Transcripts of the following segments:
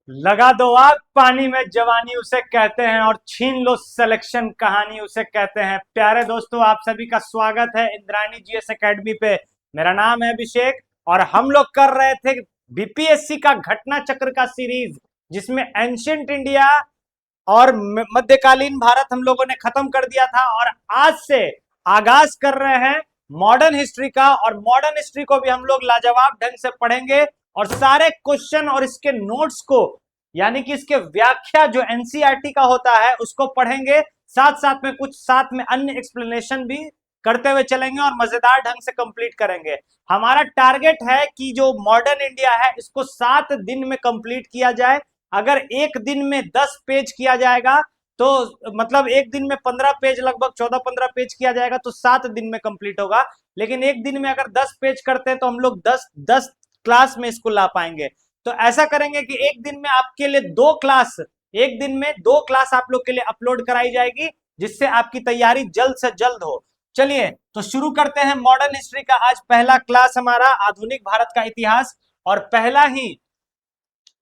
लगा दो आग पानी में जवानी उसे कहते हैं और छीन लो सिलेक्शन कहानी उसे कहते हैं। प्यारे दोस्तों, आप सभी का स्वागत है इंद्रायणी जीएस एकेडमी पे। मेरा नाम है अभिषेक और हम लोग कर रहे थे बीपीएससी का घटना चक्र का सीरीज, जिसमें एंशियंट इंडिया और मध्यकालीन भारत हम लोगों ने खत्म कर दिया था और आज से आगाज कर रहे हैं मॉडर्न हिस्ट्री का। और मॉडर्न हिस्ट्री को भी हम लोग लाजवाब ढंग से पढ़ेंगे और सारे क्वेश्चन और इसके नोट्स को, यानी कि इसके व्याख्या जो एनसीईआरटी का होता है उसको पढ़ेंगे। साथ साथ में कुछ साथ में अन्य एक्सप्लेनेशन भी करते हुए चलेंगे और मजेदार ढंग से कंप्लीट करेंगे। हमारा टारगेट है कि जो मॉडर्न इंडिया है इसको 7 दिन में कंप्लीट किया जाए। अगर एक दिन में 10 पेज किया जाएगा तो मतलब एक दिन में 15 पेज, लगभग 14-15 पेज किया जाएगा तो 7 दिन में कंप्लीट होगा। लेकिन एक दिन में अगर 10 पेज करते हैं तो हम लोग 10 क्लास में इसको ला पाएंगे। तो ऐसा करेंगे कि एक दिन में आपके लिए 2 क्लास, एक दिन में 2 क्लास आप लोग के लिए अपलोड कराई जाएगी, जिससे आपकी तैयारी जल्द से जल्द हो। चलिए तो शुरू करते हैं मॉडर्न हिस्ट्री का। आज पहला क्लास हमारा आधुनिक भारत का इतिहास और पहला ही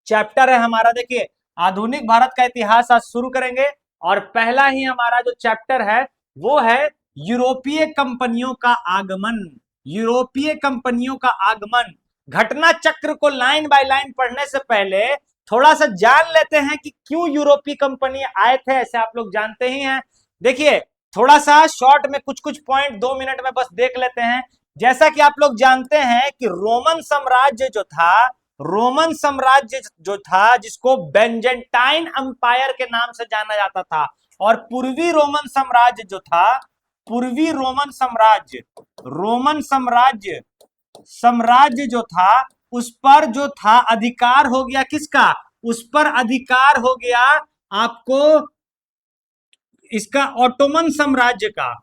चैप्टर है हमारा। देखिए, आधुनिक भारत का इतिहास आज शुरू करेंगे और पहला ही हमारा जो चैप्टर है वो है यूरोपीय कंपनियों का आगमन। यूरोपीय कंपनियों का आगमन। घटना चक्र को लाइन बाय लाइन पढ़ने से पहले थोड़ा सा जान लेते हैं कि क्यों यूरोपीय कंपनी आए थे। ऐसे आप लोग जानते ही हैं। देखिए, थोड़ा सा शॉर्ट में कुछ कुछ पॉइंट 2 मिनट में बस देख लेते हैं। जैसा कि आप लोग जानते हैं कि रोमन साम्राज्य जो था, रोमन साम्राज्य जो था जिसको बेंजेंटाइन अंपायर के नाम से जाना जाता था, और पूर्वी रोमन साम्राज्य जो था, पूर्वी रोमन साम्राज्य, रोमन साम्राज्य साम्राज्य जो था उस पर जो था अधिकार हो गया किसका? उस पर अधिकार हो गया आपको इसका ऑटोमन साम्राज्य का।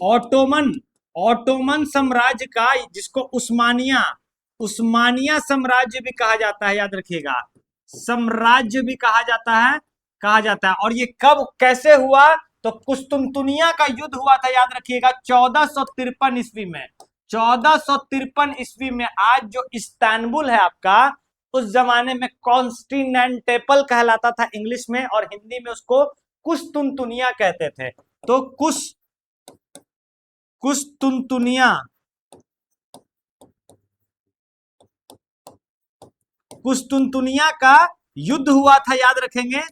ऑटोमन, ऑटोमन साम्राज्य का, जिसको उस्मानिया, उस्मानिया साम्राज्य भी कहा जाता है, याद रखिएगा, साम्राज्य भी कहा जाता है, कहा जाता है। और ये कब कैसे हुआ? तो कुस्तुनतुनिया का युद्ध हुआ था, याद रखिएगा, 1453 ईस्वी में। 1453 ईस्वी में आज जो इस्तांबुल है आपका, उस जमाने में कॉन्स्टेंटिनोपल कहलाता था इंग्लिश में, और हिंदी में उसको कुस्तुनतुनिया कहते थे। तो कुस्तुनतुनिया, कुस्तुनतुनिया का युद्ध हुआ था, याद रखेंगे,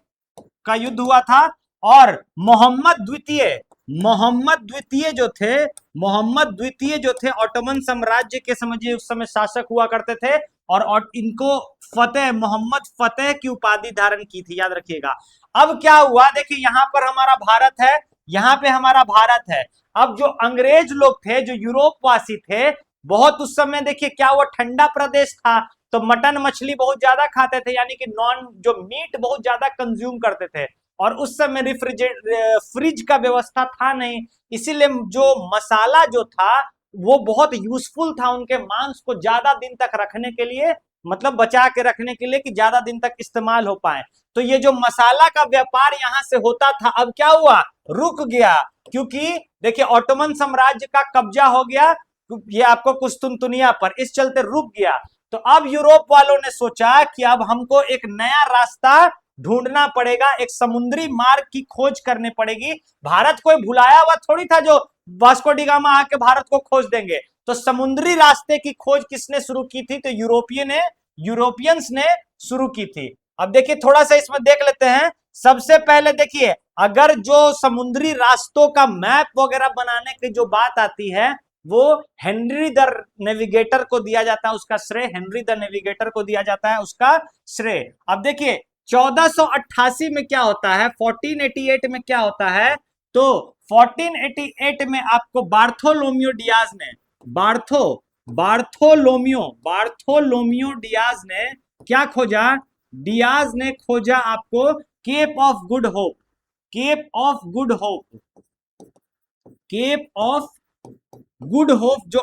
का युद्ध हुआ था। और मोहम्मद द्वितीय, मोहम्मद द्वितीय जो थे, मोहम्मद द्वितीय जो थे ऑटोमन साम्राज्य के, समझिए उस समय शासक हुआ करते थे, और इनको फतेह, मोहम्मद फतेह की उपाधि धारण की थी, याद रखिएगा। अब क्या हुआ? देखिए, यहां पर हमारा भारत है, यहां पे हमारा भारत है। अब जो अंग्रेज लोग थे, जो यूरोप वासी थे, बहुत उस समय देखिए क्या हुआ, ठंडा प्रदेश था तो मटन मछली बहुत ज्यादा खाते थे, यानी कि नॉन जो मीट बहुत ज्यादा कंज्यूम करते थे। और उस समय फ्रिज का व्यवस्था था नहीं, इसीलिए जो मसाला जो था वो बहुत यूजफुल था उनके मांस को ज्यादा दिन तक रखने के लिए, मतलब बचा के रखने के लिए कि ज्यादा दिन तक इस्तेमाल हो पाए। तो ये जो मसाला का व्यापार यहां से होता था, अब क्या हुआ? रुक गया, क्योंकि देखिए ऑटोमन साम्राज्य का कब्जा हो गया ये आपको कुस्तुनतुनिया पर, इस चलते रुक गया। तो अब यूरोप वालों ने सोचा कि अब हमको एक नया रास्ता ढूंढना पड़ेगा, एक समुद्री मार्ग की खोज करनी पड़ेगी। भारत कोई भुलाया हुआ थोड़ी था जो वास्को डी गामा आके भारत को खोज देंगे। तो समुद्री रास्ते की खोज किसने शुरू की थी? तो यूरोपियंस ने शुरू की थी। अब देखिए, थोड़ा सा इसमें देख लेते हैं। सबसे पहले देखिए, अगर जो समुद्री रास्तों का मैप वगैरह बनाने की जो बात आती है, वो हेनरी द नेविगेटर को दिया जाता है, उसका श्रेय हेनरी द नेविगेटर को दिया जाता है, उसका श्रेय। अब देखिए 1488 में क्या होता है, 1488 में क्या होता है? तो 1488 में आपको बार्थोलोमियो डियाज ने, बार्थोलोमियो डियाज ने क्या खोजा? डियाज ने खोजा आपको Cape of Good Hope, Cape of Good Hope, Cape of Good Hope, जो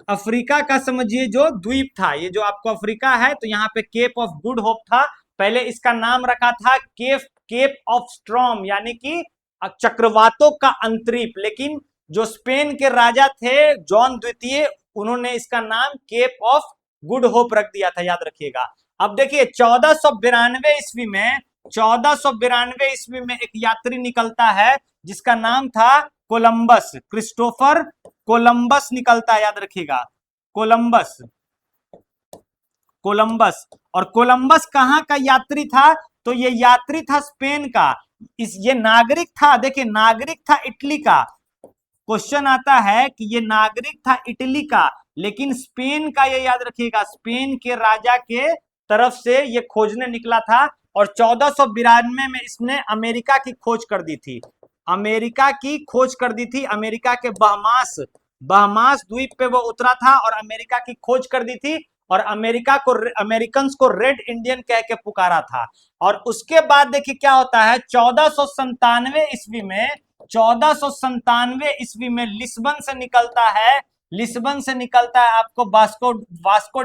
अफ्रीका का समझिए जो द्वीप था, ये जो आपको अफ्रीका है, तो यहाँ पे केप ऑफ गुड होप था। पहले इसका नाम रखा था केप ऑफ स्ट्रॉम, यानी कि चक्रवातों का अंतरीप। लेकिन जो स्पेन के राजा थे जॉन द्वितीय, उन्होंने इसका नाम केप ऑफ गुड होप रख दिया था, याद रखिएगा। अब देखिए 1492 ईस्वी में एक यात्री निकलता है जिसका नाम था कोलंबस, क्रिस्टोफर कोलंबस निकलता है, याद रखिएगा, कोलंबस। कोलंबस, और कोलंबस कहाँ का यात्री था? तो ये यात्री था स्पेन का। ये नागरिक था, देखिए नागरिक था इटली का। क्वेश्चन आता है कि ये नागरिक था इटली का, लेकिन स्पेन का, ये याद रखिएगा, स्पेन के राजा के तरफ से ये खोजने निकला था। और 1492 में इसने अमेरिका की खोज कर दी थी। अमेरिका की खोज कर दी थी, अमेरिका के बहमास द्वीप पे वो उतरा था और अमेरिका की खोज कर दी थी। और अमेरिकन्स को रेड इंडियन कह के पुकारा था। और उसके बाद देखिए क्या होता है, 1497 ईस्वी में लिस्बन से निकलता है आपको वास्को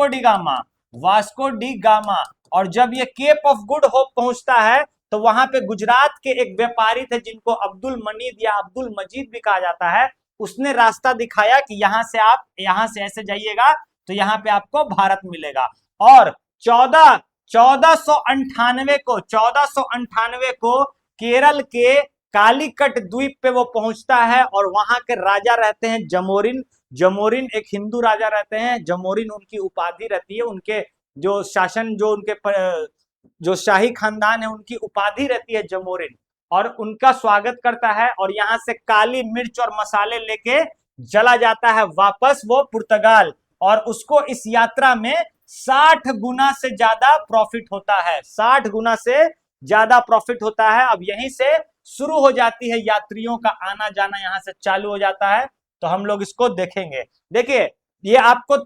डी गामा। और जब ये केप ऑफ गुड होप पहुंचता है तो वहां पे गुजरात के एक व्यापारी थे जिनको अब्दुल मनीद या अब्दुल मजीद भी कहा जाता है, उसने रास्ता दिखाया कि यहां से ऐसे जाइएगा तो यहाँ पे आपको भारत मिलेगा। और 1498 को केरल के कालीकट द्वीप पे वो पहुंचता है और वहां के राजा रहते हैं जमोरिन एक हिंदू राजा रहते हैं, जमोरिन उनकी उपाधि रहती है, उनके जो शासन जो शाही खानदान है उनकी उपाधि रहती है जमोरिन। और उनका स्वागत करता है और यहाँ से काली मिर्च और मसाले लेके चला जाता है वापस वो पुर्तगाल। और उसको इस यात्रा में 60 गुना से ज्यादा प्रॉफिट होता है, 60 गुना से ज्यादा प्रॉफिट होता है। अब यहीं से शुरू हो जाती है यात्रियों का आना जाना, यहां से चालू हो जाता है। तो हम लोग इसको देखेंगे। देखिए ये आपको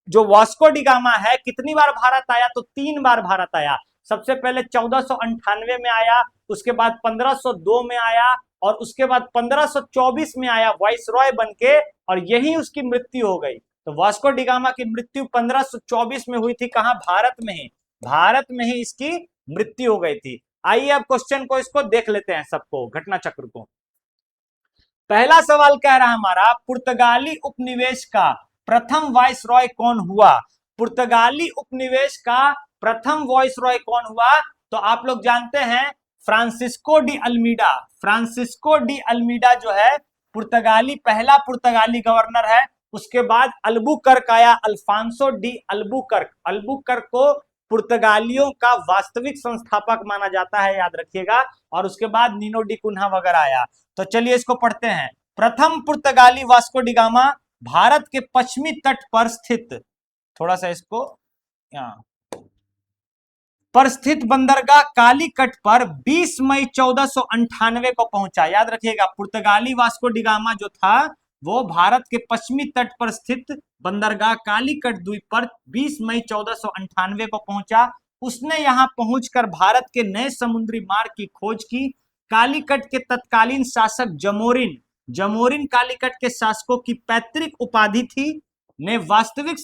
जो वास्को डी गामा है कितनी बार भारत आया, तो 3 बार भारत आया। सबसे पहले 1498 में आया, उसके बाद 1502 में आया, और उसके बाद 1524 में आया वाइसरॉय बनके, और यही उसकी मृत्यु हो गई। तो वास्को डी गामा की मृत्यु 1524 में हुई थी, कहां? भारत में ही इसकी मृत्यु हो गई थी। आइए अब क्वेश्चन को इसको देख लेते हैं, सबको घटना चक्र को। पहला सवाल कह रहा हमारा, पुर्तगाली उपनिवेश का प्रथम वाइसरॉय कौन हुआ? पुर्तगाली उपनिवेश का प्रथम वाइसरॉय कौन हुआ? तो आप लोग जानते हैं फ्रांसिस्को डी अल्मीडा जो है पहला पुर्तगाली गवर्नर है। उसके बाद अल्बुकर्क आया, अल्फांसो डी अल्बुकर्क को पुर्तगालियों का वास्तविक संस्थापक माना जाता है, याद रखिएगा। और उसके बाद नीनो डी कुन्हा वगैरह आया। तो चलिए इसको पढ़ते हैं। प्रथम पुर्तगाली वास्को डी गामा भारत के पश्चिमी तट पर स्थित, थोड़ा सा इसको पर स्थित बंदरगाह कालीकट पर 20 मई 1498 को पहुंचा। याद रखिएगा पुर्तगाली वास्को डी गामा जो था वो भारत के पश्चिमी तट पर स्थित बंदरगाह कालीकट द्वीप पर 20 मई 1498 को पहुंचा। उसने यहां पहुंचकर भारत के नए समुद्री मार्ग की खोज की। कालीकट के तत्कालीन शासक जमोरिन कालीकट के शासकों की पैतृक उपाधि थी, ने वास्तविक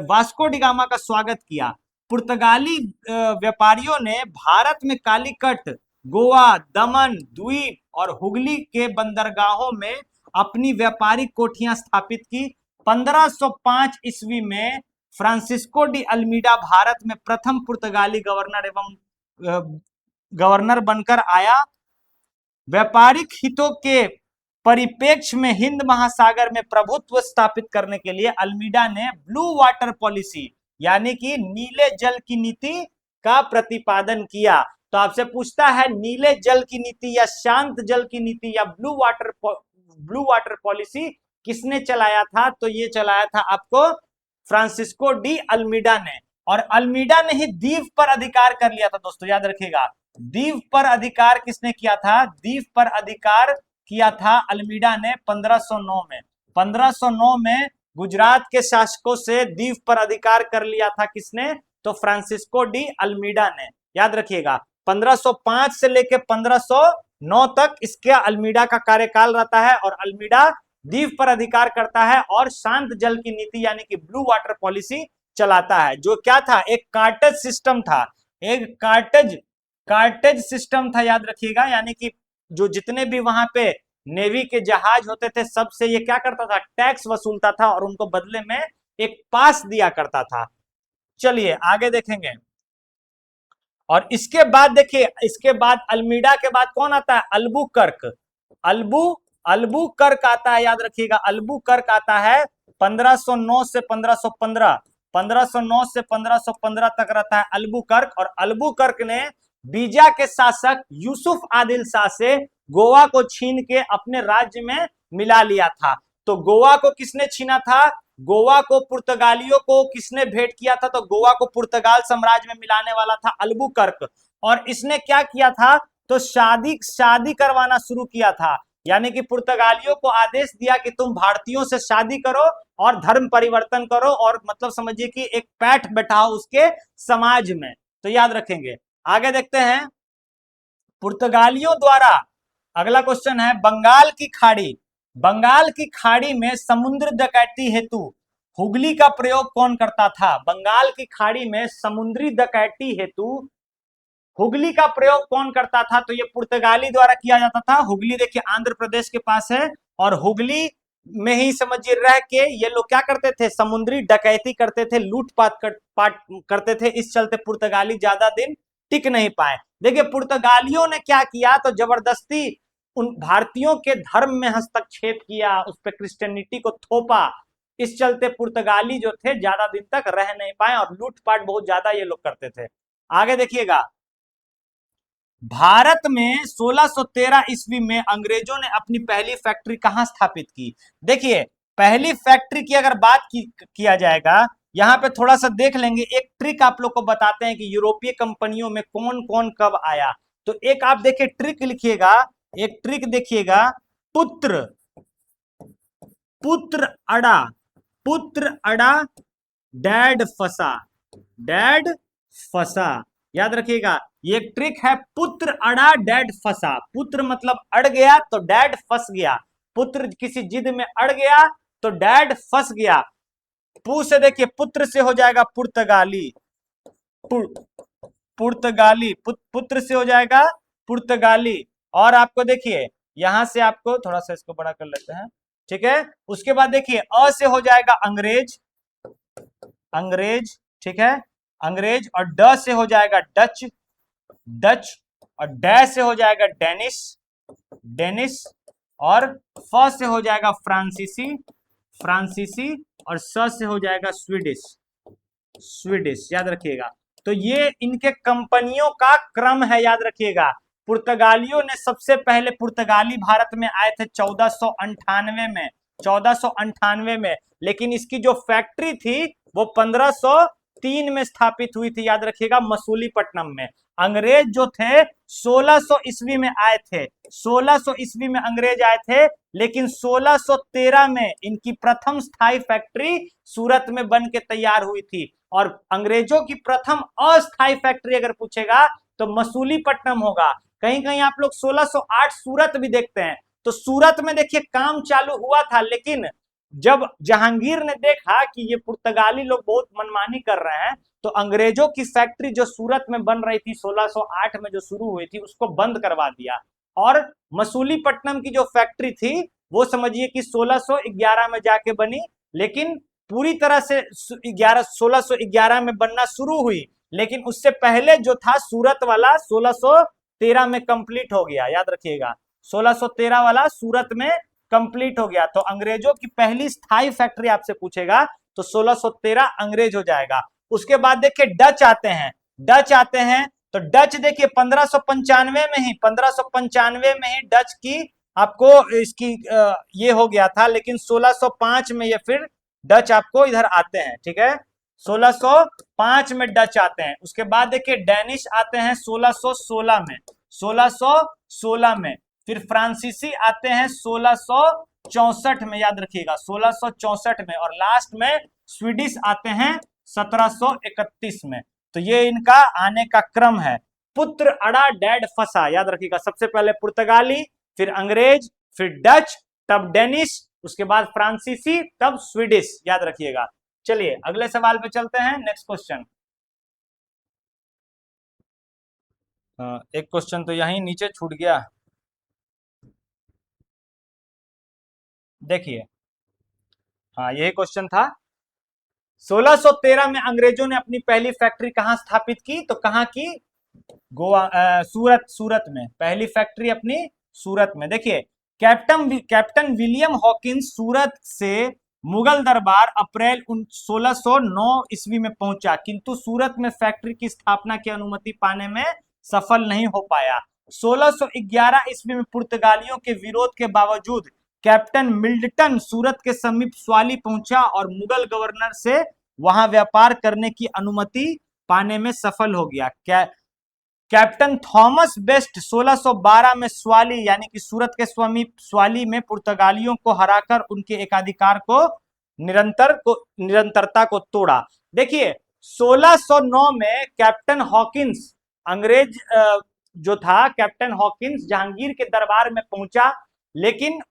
वास्को डी गामा का स्वागत किया। पुर्तगाली व्यापारियों ने भारत में कालीकट, गोवा, दमन द्वीप और हुगली के बंदरगाहों में अपनी व्यापारिक कोठियां स्थापित की। 1505 ईस्वी में फ्रांसिस्को डी अल्मीडा भारत में प्रथम पुर्तगाली गवर्नर बनकर आया। व्यापारिक हितों के परिप्रेक्ष्य में हिंद महासागर में प्रभुत्व स्थापित करने के लिए अल्मीडा ने ब्लू वाटर पॉलिसी यानी कि नीले जल की नीति का प्रतिपादन किया। तो आपसे पूछता है नीले जल की नीति या शांत जल की नीति या ब्लू वाटर पॉलिसी किसने चलाया था? तो ये चलाया था आपको फ्रांसिस्को डी अल्मीडा ने। और अल्मीडा ने ही द्वीप पर अधिकार कर लिया था दोस्तों, याद रखिएगा। द्वीप पर अधिकार किसने किया था? द्वीप पर अधिकार किया था अल्मीडा ने 1509 में। 1509 में गुजरात के शासकों से द्वीप पर अधिकार कर लिया था किसने? तो फ्रांसिस्को डी अल्मीडा ने। याद रखिएगा 1505 से लेकर 1509 तक इसके अल्मीडा का कार्यकाल रहता है और अल्मीडा द्वीप पर अधिकार करता है और शांत जल की नीति यानी कि ब्लू वाटर पॉलिसी चलाता है। जो क्या था? एक कार्टेज सिस्टम था, एक कार्टेज सिस्टम था, याद रखिएगा। यानी कि जो जितने भी वहां पे नेवी के जहाज होते थे सबसे ये क्या करता था? टैक्स वसूलता था और उनको बदले में एक पास दिया करता था। चलिए आगे देखेंगे। और इसके बाद देखिए, इसके बाद अल्मीडा के बाद कौन आता है? अल्बुकर्क। अल्बू अल्बुकर्क आता है, याद रखिएगा, अल्बुकर्क आता है 1509 से 1515, 1509 से 1515 तक रहता है अल्बुकर्क। और अल्बुकर्क ने बीजा के शासक यूसुफ आदिल शाह से गोवा को छीन के अपने राज्य में मिला लिया था। तो गोवा को किसने छीना था? गोवा को पुर्तगालियों को किसने भेंट किया था? तो गोवा को पुर्तगाल साम्राज्य में मिलाने वाला था अल्बुकर्क। और इसने क्या किया था? तो शादी करवाना शुरू किया था, यानी कि पुर्तगालियों को आदेश दिया कि तुम भारतीयों से शादी करो और धर्म परिवर्तन करो, और मतलब समझिए कि एक पैठ बैठाओ उसके समाज में। तो याद रखेंगे। आगे देखते हैं, पुर्तगालियों द्वारा, अगला क्वेश्चन है, बंगाल की खाड़ी। बंगाल की खाड़ी में समुद्र डकैती हेतु हुगली का प्रयोग कौन करता था? बंगाल की खाड़ी में समुद्री डकैती हेतु हुगली का प्रयोग कौन करता था? तो ये पुर्तगाली द्वारा किया जाता था। हुगली देखिए आंध्र प्रदेश के पास है, और हुगली में ही समझिए रह के ये लोग क्या करते थे? समुद्री डकैती करते थे, लूटपाट करते थे। इस चलते पुर्तगाली ज्यादा दिन टिक नहीं पाए। देखिए पुर्तगालियों ने क्या किया, तो जबरदस्ती उन भारतीयों के धर्म में हस्तक्षेप किया, उस पर क्रिश्चियनिटी को थोपा। इस चलते पुर्तगाली जो थे ज्यादा दिन तक रह नहीं पाए, और लूटपाट बहुत ज्यादा ये लोग करते थे। आगे देखिएगा, भारत में 1613 ईस्वी में अंग्रेजों ने अपनी पहली फैक्ट्री कहां स्थापित की? देखिए पहली फैक्ट्री की अगर बात किया जाएगा, यहां पे थोड़ा सा देख लेंगे। एक ट्रिक आप लोग को बताते हैं कि यूरोपीय कंपनियों में कौन कौन कब आया। तो एक आप देखिए ट्रिक लिखिएगा, एक ट्रिक देखिएगा, पुत्र पुत्र अड़ा, पुत्र अड़ा, डैड फंसा, डैड फंसा। याद रखिएगा, ये एक ट्रिक है, पुत्र अड़ा डैड फंसा। पुत्र मतलब अड़ गया तो डैड फंस गया। पुत्र किसी जिद में अड़ गया तो डैड फंस गया। पू से देखिए, पुत्र से हो जाएगा पुर्तगाली, पुर्तगाली, पुत्र से हो जाएगा पुर्तगाली। और आपको देखिए यहां से आपको थोड़ा सा इसको बड़ा कर लेते हैं, ठीक है। उसके बाद देखिए अ से हो जाएगा अंग्रेज, अंग्रेज, ठीक है, अंग्रेज। और ड से हो जाएगा डच, डच। और डै से हो जाएगा डेनिश, डेनिश। और फ से हो जाएगा फ्रांसीसी, फ्रांसीसी। और स से हो जाएगा स्वीडिश, स्वीडिश। याद रखिएगा। तो ये इनके कंपनियों का क्रम है, याद रखिएगा। पुर्तगालियों ने सबसे पहले, पुर्तगाली भारत में आए थे 1498 में, 1498 में। लेकिन इसकी जो फैक्ट्री थी वो 1503 में स्थापित हुई थी, याद रखिएगा, मसूलीपट्टनम में। अंग्रेज जो थे 1600 ईस्वी में आए थे, 1600 ईस्वी में अंग्रेज आए थे। लेकिन 1613 में इनकी प्रथम स्थायी फैक्ट्री सूरत में बन के तैयार हुई थी। और अंग्रेजों की प्रथम अस्थायी फैक्ट्री अगर पूछेगा तो मसूलीपट्टनम होगा। कहीं कहीं आप लोग 1608 सूरत भी देखते हैं। तो सूरत में देखिए काम चालू हुआ था, लेकिन जब जहांगीर ने देखा कि ये पुर्तगाली लोग बहुत मनमानी कर रहे हैं, तो अंग्रेजों की फैक्ट्री जो सूरत में बन रही थी 1608 में जो शुरू हुई थी, उसको बंद करवा दिया। और मसूलीपट्टनम की जो फैक्ट्री थी वो समझिए कि 1611 में जाके बनी, लेकिन पूरी तरह से 1611 में बनना शुरू हुई। लेकिन उससे पहले जो था सूरत वाला 1613 में कंप्लीट हो गया, याद रखिएगा, 1613 वाला सूरत में कंप्लीट हो गया। तो अंग्रेजों की पहली स्थायी फैक्ट्री आपसे पूछेगा तो 1613 अंग्रेज हो जाएगा। उसके बाद देखिए डच आते हैं, डच आते हैं। तो डच देखिए 1595 में ही, 1595 में ही डच की आपको इसकी ये हो गया था। लेकिन 1605 में ये फिर डच आपको इधर आते हैं, ठीक है, 1605 में डच आते हैं। उसके बाद देखिए डैनिश आते हैं 1616 में, 1616 में। फिर फ्रांसीसी आते हैं 1664 में, याद रखिएगा, 1664 में। और लास्ट में स्वीडिश आते हैं 1731 में। तो ये इनका आने का क्रम है। पुत्र अड़ा डैड फंसा, याद रखिएगा, सबसे पहले पुर्तगाली, फिर अंग्रेज, फिर डच, तब डेनिश, उसके बाद फ्रांसीसी, तब स्वीडिश, याद रखिएगा। चलिए अगले सवाल पे चलते हैं, नेक्स्ट क्वेश्चन। एक क्वेश्चन तो यहीं नीचे छूट गया, देखिए, हाँ यही क्वेश्चन था। 1613 में अंग्रेजों ने अपनी पहली फैक्ट्री कहां स्थापित की? तो कहां की? गोवा, सूरत, सूरत में पहली फैक्ट्री अपनी सूरत में। देखिए, कैप्टन विलियम हॉकिंस सूरत से मुगल दरबार अप्रैल 1609 ईस्वी में पहुंचा, किंतु सूरत में फैक्ट्री की स्थापना की अनुमति पाने में सफल नहीं हो पाया। 1611 ईस्वी में पुर्तगालियों के विरोध के बावजूद कैप्टन मिल्टन सूरत के समीप स्वाली पहुंचा और मुगल गवर्नर से वहां व्यापार करने की अनुमति पाने में सफल हो गया। कैप्टन थॉमस बेस्ट 1612 में स्वाली यानी कि सूरत के समीप स्वाली में पुर्तगालियों को हराकर उनके एकाधिकार को निरंतरता को तोड़ा। देखिए, 1609 में कैप्टन हॉकिंस, अंग्रेज जो था कैप्टन हॉकिंस, जहांगीर के दरबार में पहुंचा, लेकिन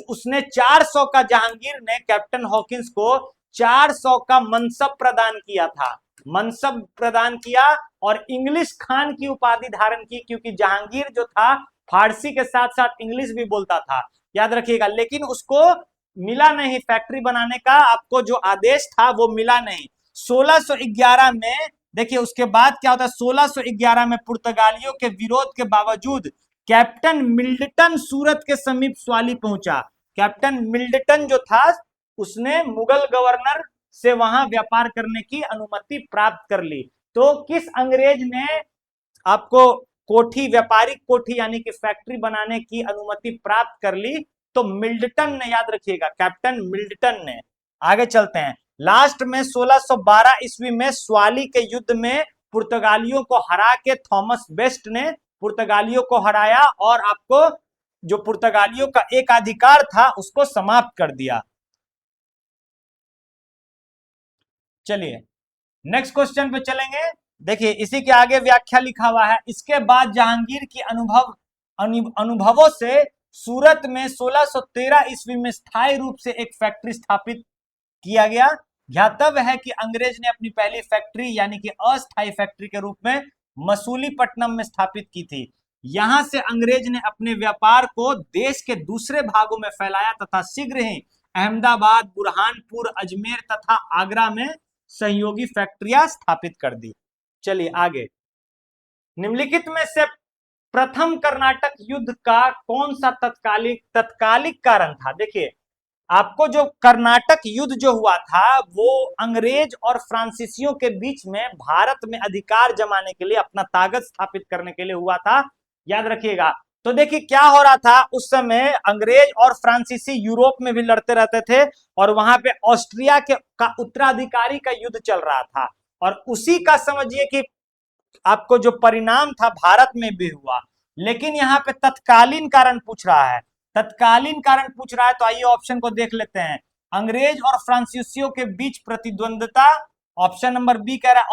उसने 400 का, जहांगीर ने कैप्टन हॉकिंस को 400 का मनसब प्रदान किया था, मनसब प्रदान किया और इंग्लिश खान की उपाधि धारण की, क्योंकि जहांगीर जो था फारसी के साथ साथ इंग्लिश भी बोलता था, याद रखिएगा। लेकिन उसको मिला नहीं फैक्ट्री बनाने का, आपको जो आदेश था वो मिला नहीं। 1611 में देखिए उसके बाद क्या होता है, 1611 में पुर्तगालियों के विरोध के बावजूद कैप्टन मिल्टन सूरत के समीप स्वाली पहुंचा। कैप्टन मिल्टन जो था उसने मुगल गवर्नर से वहां व्यापार करने की अनुमति प्राप्त कर ली। तो किस अंग्रेज ने आपको कोठी, व्यापारिक कोठी यानी कि फैक्ट्री बनाने की अनुमति प्राप्त कर ली? तो मिल्टन ने, याद रखिएगा, कैप्टन मिल्टन ने। आगे चलते हैं। लास्ट में 1612 ईस्वी में स्वाली के युद्ध में पुर्तगालियों को हरा के थॉमस बेस्ट ने पुर्तगालियों को हराया और आपको जो पुर्तगालियों का एक अधिकार था उसको समाप्त कर दिया। चलिए नेक्स्ट क्वेश्चन पे चलेंगे। देखिए इसी के आगे व्याख्या लिखा हुआ है। इसके बाद जहांगीर की अनुभवों से सूरत में 1613 ईस्वी में स्थायी रूप से एक फैक्ट्री स्थापित किया गया। ध्यातव्य है कि अंग्रेज ने अपनी पहली फैक्ट्री यानी कि अस्थायी फैक्ट्री के रूप में मसूलीपट्टनम में स्थापित की थी। यहां से अंग्रेज ने अपने व्यापार को देश के दूसरे भागों में फैलाया तथा शीघ्र ही अहमदाबाद, बुरहानपुर, अजमेर तथा आगरा में सहयोगी फैक्ट्रियां स्थापित कर दी। चलिए आगे। निम्नलिखित में से प्रथम कर्नाटक युद्ध का कौन सा तत्कालिक कारण था? देखिए, आपको जो कर्नाटक युद्ध जो हुआ था वो अंग्रेज और फ्रांसीसियों के बीच में भारत में अधिकार जमाने के लिए, अपना ताकत स्थापित करने के लिए हुआ था, याद रखिएगा। तो देखिए क्या हो रहा था उस समय, अंग्रेज और फ्रांसीसी यूरोप में भी लड़ते रहते थे और वहां पे ऑस्ट्रिया का उत्तराधिकारी का युद्ध चल रहा था और उसी का समझिए कि आपको जो परिणाम था भारत में भी हुआ। लेकिन यहाँ पे तत्कालीन कारण पूछ रहा है, तत्कालीन कारण पूछ रहा है, तो आइए ऑप्शन को देख लेते हैं। अंग्रेज और फ्रांसीसियों के बीच प्रतिद्वंदता, ऑप्शन नंबर बी कह रहा है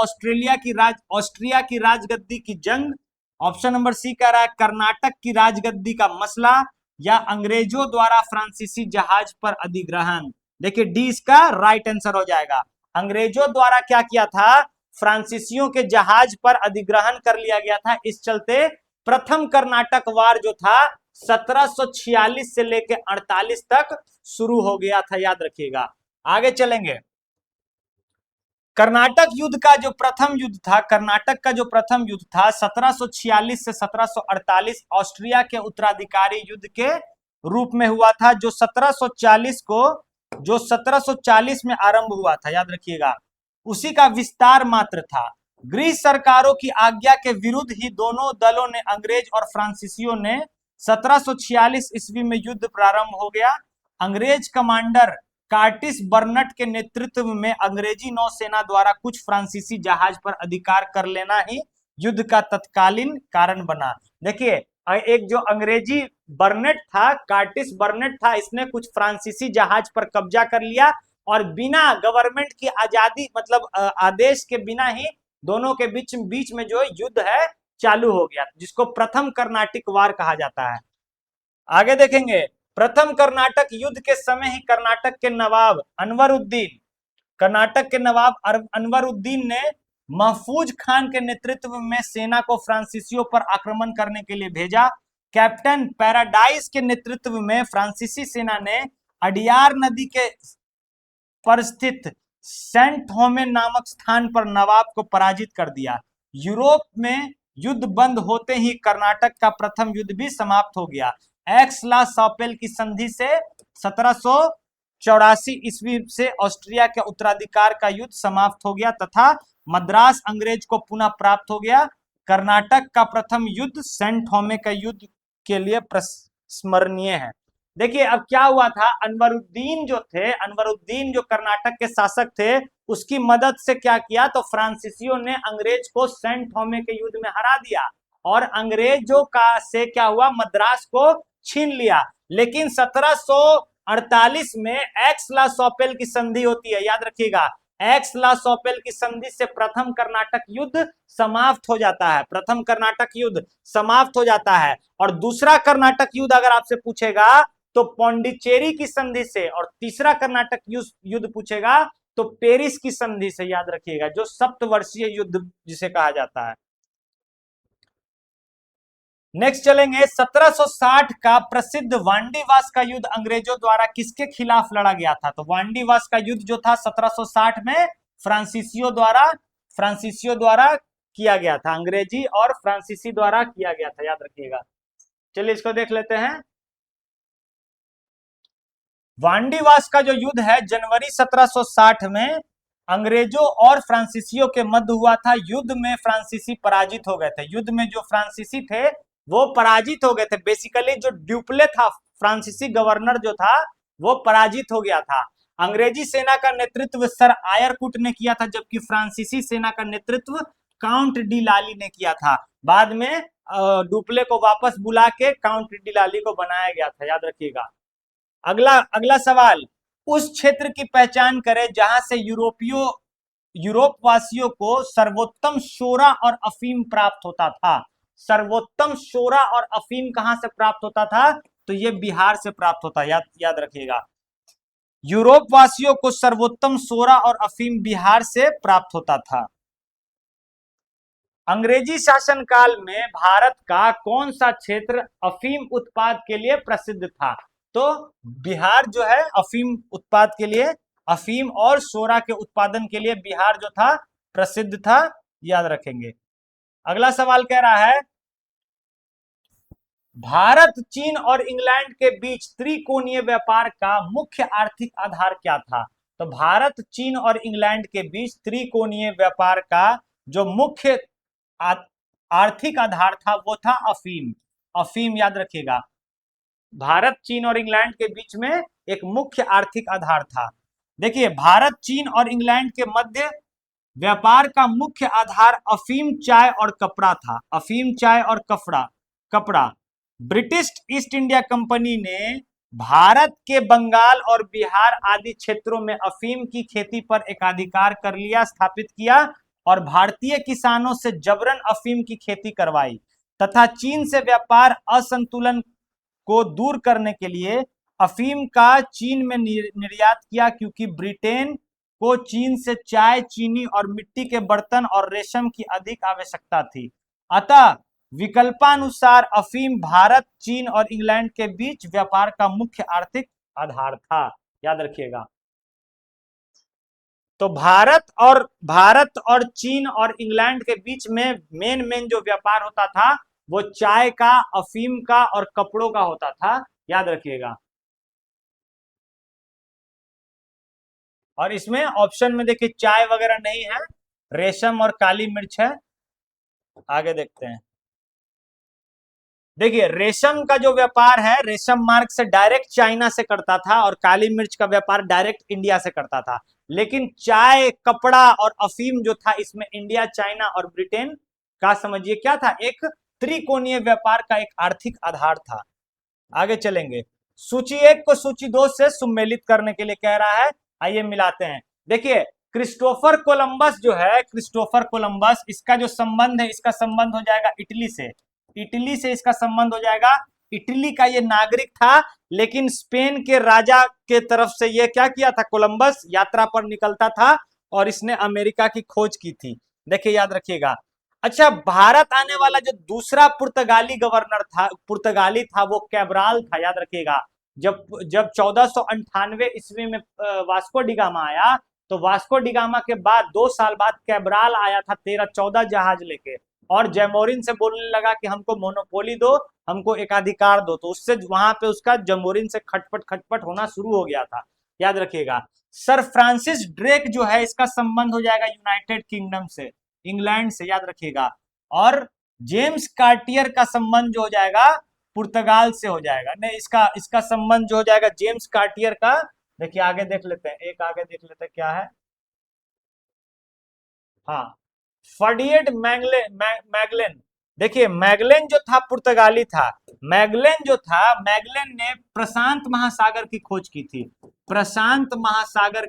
ऑस्ट्रिया की राजगद्दी की जंग, ऑप्शन नंबर सी कह रहा है कर्नाटक की राजगद्दी का मसला, या अंग्रेजों द्वारा फ्रांसीसी जहाज पर अधिग्रहण। देखिए डी इसका राइट आंसर हो जाएगा। अंग्रेजों द्वारा क्या किया था, फ्रांसीसियों के जहाज पर अधिग्रहण कर लिया गया था। इस चलते प्रथम कर्नाटक वार जो था 1746 से लेकर 48 तक शुरू हो गया था, याद रखिएगा। आगे चलेंगे। कर्नाटक युद्ध का जो प्रथम युद्ध था, कर्नाटक का जो प्रथम युद्ध था 1746 से 1748 ऑस्ट्रिया के उत्तराधिकारी युद्ध के रूप में हुआ था, जो 1740 में आरंभ हुआ था, याद रखिएगा। उसी का विस्तार मात्र था। ग्रीस सरकारों की आज्ञा के विरुद्ध ही दोनों दलों ने, अंग्रेज और फ्रांसीसियों ने, 1746 ईस्वी में युद्ध प्रारंभ हो गया। अंग्रेज कमांडर कार्टिस बर्नट के नेतृत्व में अंग्रेजी नौसेना द्वारा कुछ फ्रांसीसी जहाज पर अधिकार कर लेना ही युद्ध का तत्कालीन कारण बना। देखिए एक जो अंग्रेजी बर्नेट था, कार्टिस बर्नेट था, इसने कुछ फ्रांसीसी जहाज पर कब्जा कर लिया और बिना गवर्नमेंट की आजादी, मतलब आदेश के बिना ही दोनों के बीच में जो युद्ध है चालू हो गया, जिसको प्रथम कर्नाटक वार कहा जाता है। आगे देखेंगे। प्रथम कर्नाटक युद्ध के समय ही कर्नाटक के नवाब अनवरुद्दीन ने महफूज खान के नेतृत्व में सेना को फ्रांसीसियों पर आक्रमण करने के लिए भेजा। कैप्टन पैराडाइज के नेतृत्व में फ्रांसीसी सेना ने अडियार नदी के पर स्थित सेंट थोमे नामक स्थान पर नवाब को पराजित कर दिया। यूरोप में युद्ध बंद होते ही कर्नाटक का प्रथम युद्ध भी समाप्त हो गया। एक्स-ला शापेल की संधि से 1784 ईस्वी से ऑस्ट्रिया के उत्तराधिकार का युद्ध समाप्त हो गया तथा मद्रास अंग्रेज को पुनः प्राप्त हो गया। कर्नाटक का प्रथम युद्ध सेंट थोमे का युद्ध के लिए स्मरणीय है। देखिए अब क्या हुआ था, अनवरुद्दीन जो कर्नाटक के शासक थे, उसकी मदद से क्या किया, तो फ्रांसीसियों ने अंग्रेज को सेंट थोमे के युद्ध में हरा दिया और अंग्रेजों का से क्या हुआ, मद्रास को छीन लिया। लेकिन 1748 में एक्स-ला शापेल की संधि होती है, याद रखिएगा। एक्स-ला शापेल की संधि से प्रथम कर्नाटक युद्ध समाप्त हो जाता है, प्रथम कर्नाटक युद्ध समाप्त हो जाता है। और दूसरा कर्नाटक युद्ध अगर आपसे पूछेगा तो पौंडीचेरी की संधि से, और तीसरा कर्नाटक युद्ध पूछेगा तो पेरिस की संधि से, याद रखिएगा, जो सप्तवर्षीय युद्ध जिसे कहा जाता है। नेक्स्ट चलेंगे, 1760 का प्रसिद्ध वांडीवास का युद्ध अंग्रेजों द्वारा किसके खिलाफ लड़ा गया था? तो वांडीवास का युद्ध जो था 1760 में फ्रांसीसियों द्वारा किया गया था, अंग्रेजी और फ्रांसीसी द्वारा किया गया था, याद रखिएगा। चलिए इसको देख लेते हैं। वांडीवास का जो युद्ध है जनवरी 1760 में अंग्रेजों और फ्रांसीसियों के मध्य हुआ था। युद्ध में फ्रांसीसी पराजित हो गए थे, युद्ध में जो फ्रांसीसी थे वो पराजित हो गए थे। बेसिकली जो ड्यूप्ले था, फ्रांसीसी गवर्नर जो था, वो पराजित हो गया था। अंग्रेजी सेना का नेतृत्व सर आयरकुट ने किया था, जबकि फ्रांसीसी सेना का नेतृत्व काउंट डी लाली ने किया था। बाद में डुप्ले को वापस बुला के काउंट डी लाली को बनाया गया था, याद रखिएगा। अगला सवाल, उस क्षेत्र की पहचान करें जहां से यूरोप वासियों को सर्वोत्तम शोरा और अफीम प्राप्त होता था। सर्वोत्तम शोरा और अफीम कहां से प्राप्त होता था? तो ये बिहार से प्राप्त होता है, याद रखिएगा। यूरोप वासियों को सर्वोत्तम शोरा और अफीम बिहार से प्राप्त होता था। अंग्रेजी शासनकाल में भारत का कौन सा क्षेत्र अफीम उत्पाद के लिए प्रसिद्ध था? तो बिहार जो है अफीम उत्पाद के लिए, अफीम और शोरा के उत्पादन के लिए बिहार जो था प्रसिद्ध था, याद रखेंगे। अगला सवाल कह रहा है, भारत, चीन और इंग्लैंड के बीच त्रिकोणीय व्यापार का मुख्य आर्थिक आधार क्या था? तो भारत, चीन और इंग्लैंड के बीच त्रिकोणीय व्यापार का जो मुख्य आर्थिक आधार था वो था अफीम। अफीम याद रखिएगा, भारत, चीन और इंग्लैंड के बीच में एक मुख्य आर्थिक आधार था। देखिए भारत, चीन और इंग्लैंड के मध्य व्यापार का मुख्य आधार अफीम, चाय और कपड़ा था। अफीम, चाय और कपड़ा। ब्रिटिश ईस्ट इंडिया कंपनी ने भारत के बंगाल और बिहार आदि क्षेत्रों में अफीम की खेती पर एकाधिकार कर लिया, स्थापित किया और भारतीय किसानों से जबरन अफीम की खेती करवाई तथा चीन से व्यापार असंतुलन को दूर करने के लिए अफीम का चीन में निर्यात किया, क्योंकि ब्रिटेन को चीन से चाय, चीनी और मिट्टी के बर्तन और रेशम की अधिक आवश्यकता थी। अतः विकल्पानुसार अफीम भारत, चीन और इंग्लैंड के बीच व्यापार का मुख्य आर्थिक आधार था, याद रखिएगा। तो भारत और चीन और इंग्लैंड के बीच में मेन जो व्यापार होता था वो चाय का, अफीम का और कपड़ों का होता था, याद रखिएगा। और इसमें ऑप्शन में देखिए चाय वगैरह नहीं है, रेशम और काली मिर्च है। आगे देखते हैं। देखिए रेशम का जो व्यापार है, रेशम मार्ग से डायरेक्ट चाइना से करता था और काली मिर्च का व्यापार डायरेक्ट इंडिया से करता था। लेकिन चाय, कपड़ा और अफीम जो था, इसमें इंडिया, चाइना और ब्रिटेन का समझिए क्या था, एक त्रिकोणीय व्यापार का एक आर्थिक आधार था। आगे चलेंगे। सूची 1 को सूची 2 से सम्मिलित करने के लिए कह रहा है, आइए मिलाते हैं। देखिए क्रिस्टोफर कोलंबस जो है, क्रिस्टोफर कोलंबस, इसका जो संबंध है, इसका संबंध हो जाएगा इटली से। इटली से इसका संबंध हो जाएगा। इटली का ये नागरिक था, लेकिन स्पेन के राजा के तरफ से ये क्या किया था, कोलंबस यात्रा पर निकलता था और इसने अमेरिका की खोज की थी। देखिए याद रखिएगा। अच्छा, भारत आने वाला जो दूसरा पुर्तगाली गवर्नर था, पुर्तगाली था, वो कैब्राल था, याद रखिएगा। जब 1498 ईस्वी में वास्को डी गामा आया तो वास्को डिगामा के बाद 2 साल बाद कैब्राल आया था 13-14 जहाज लेके, और जैमोरिन से बोलने लगा कि हमको मोनोपोली दो, हमको एकाधिकार दो। तो उससे वहां पे उसका जैमोरिन से खटपट खटपट होना शुरू हो गया था, याद रखिएगा। सर फ्रांसिस ड्रेक जो है, इसका संबंध हो जाएगा यूनाइटेड किंगडम से, इंग्लैंड से, याद रखिएगा। और जेम्स कार्टियर का संबंध जो हो जाएगा पुर्तगाल से हो जाएगा। नहीं, इसका संबंध जो हो जाएगा जेम्स कार्टियर का, देखिए आगे देख लेते हैं, एक आगे देख लेते हैं क्या है। हाँ, फर्डिनेंड मैगलेन। देखिए मैगलेन जो था पुर्तगाली था। मैगलेन ने प्रशांत महासागर की खोज की थी। प्रशांत महासागर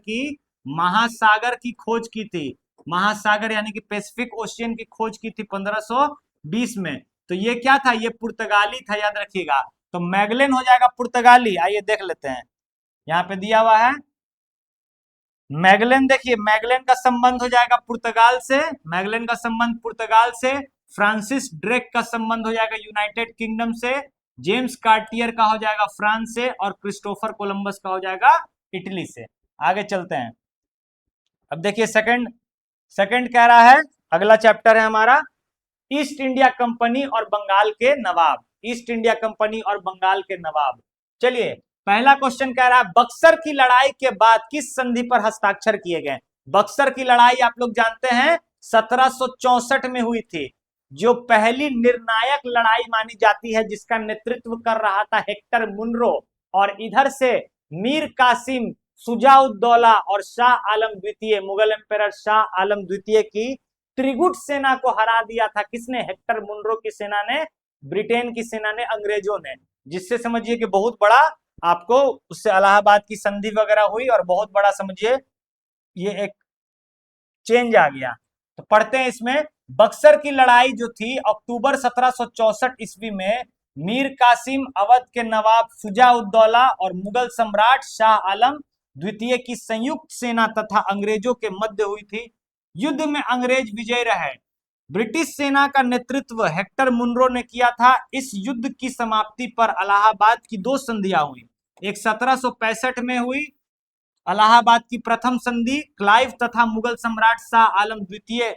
की खोज की थी। महासागर यानी कि पैसिफिक ओशियन की खोज की थी 1520 में। तो ये क्या था, ये पुर्तगाली था, याद रखिएगा। तो मैगलेन हो जाएगा पुर्तगाली। आइए देख लेते हैं, यहाँ पे दिया हुआ है मैगलेन। देखिए मैगलेन का संबंध हो जाएगा पुर्तगाल से, मैगलेन का संबंध पुर्तगाल से। फ्रांसिस ड्रेक का संबंध हो जाएगा यूनाइटेड किंगडम से। जेम्स कार्टियर का हो जाएगा फ्रांस से, और क्रिस्टोफर कोलंबस का हो जाएगा इटली से। आगे चलते हैं। अब देखिए सेकंड कह रहा है, अगला चैप्टर है हमारा ईस्ट इंडिया कंपनी और बंगाल के नवाब। ईस्ट इंडिया कंपनी और बंगाल के नवाब। चलिए पहला क्वेश्चन कह रहा है बक्सर की लड़ाई के बाद किस संधि पर हस्ताक्षर किए गए। बक्सर की लड़ाई आप लोग जानते हैं 1764 में हुई थी, जो पहली निर्णायक लड़ाई मानी जाती है, जिसका नेतृत्व कर रहा था हेक्टर मुनरो। और इधर से मीर कासिम, सुजाउद्दौला और शाह आलम द्वितीय, मुगल एम्पेरर शाह आलम द्वितीय की त्रिगुट सेना को हरा दिया था। किसने? हेक्टर मुनरो की सेना ने, ब्रिटेन की सेना ने, अंग्रेजों ने। जिससे समझिए कि बहुत बड़ा आपको उससे इलाहाबाद की संधि वगैरह हुई, और बहुत बड़ा समझिए ये एक चेंज आ गया। तो पढ़ते हैं इसमें, बक्सर की लड़ाई जो थी अक्टूबर 1764 ईस्वी में मीर कासिम, अवध के नवाब शुजाउद्दौला और मुगल सम्राट शाह आलम द्वितीय की संयुक्त सेना तथा अंग्रेजों के मध्य हुई थी। युद्ध में अंग्रेज विजयी रहे। ब्रिटिश सेना का नेतृत्व हेक्टर मुनरो ने किया था। इस युद्ध की समाप्ति पर इलाहाबाद की 2 संधियां हुई। एक 1765 में हुई इलाहाबाद की प्रथम संधि क्लाइव तथा मुगल सम्राट शाह आलम द्वितीय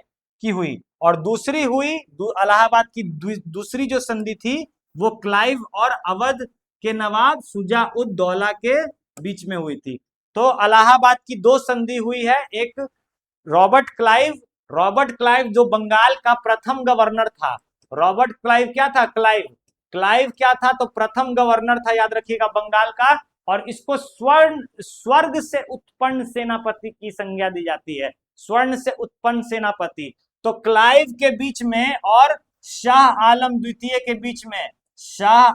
की हुई, और दूसरी हुई इलाहाबाद की दूसरी जो संधि थी वो क्लाइव और अवध के नवाब शुजा-उद-दौला के बीच में हुई थी। तो इलाहाबाद की 2 संधि हुई है। एक रॉबर्ट क्लाइव जो बंगाल का प्रथम गवर्नर था। रॉबर्ट क्लाइव क्या था? क्लाइव क्या था? तो प्रथम गवर्नर था, याद रखिएगा, बंगाल का। और इसको स्वर्ग से उत्पन्न सेनापति की संज्ञा दी जाती है, स्वर्ण से उत्पन्न सेनापति। तो क्लाइव के बीच में और शाह आलम द्वितीय के बीच में,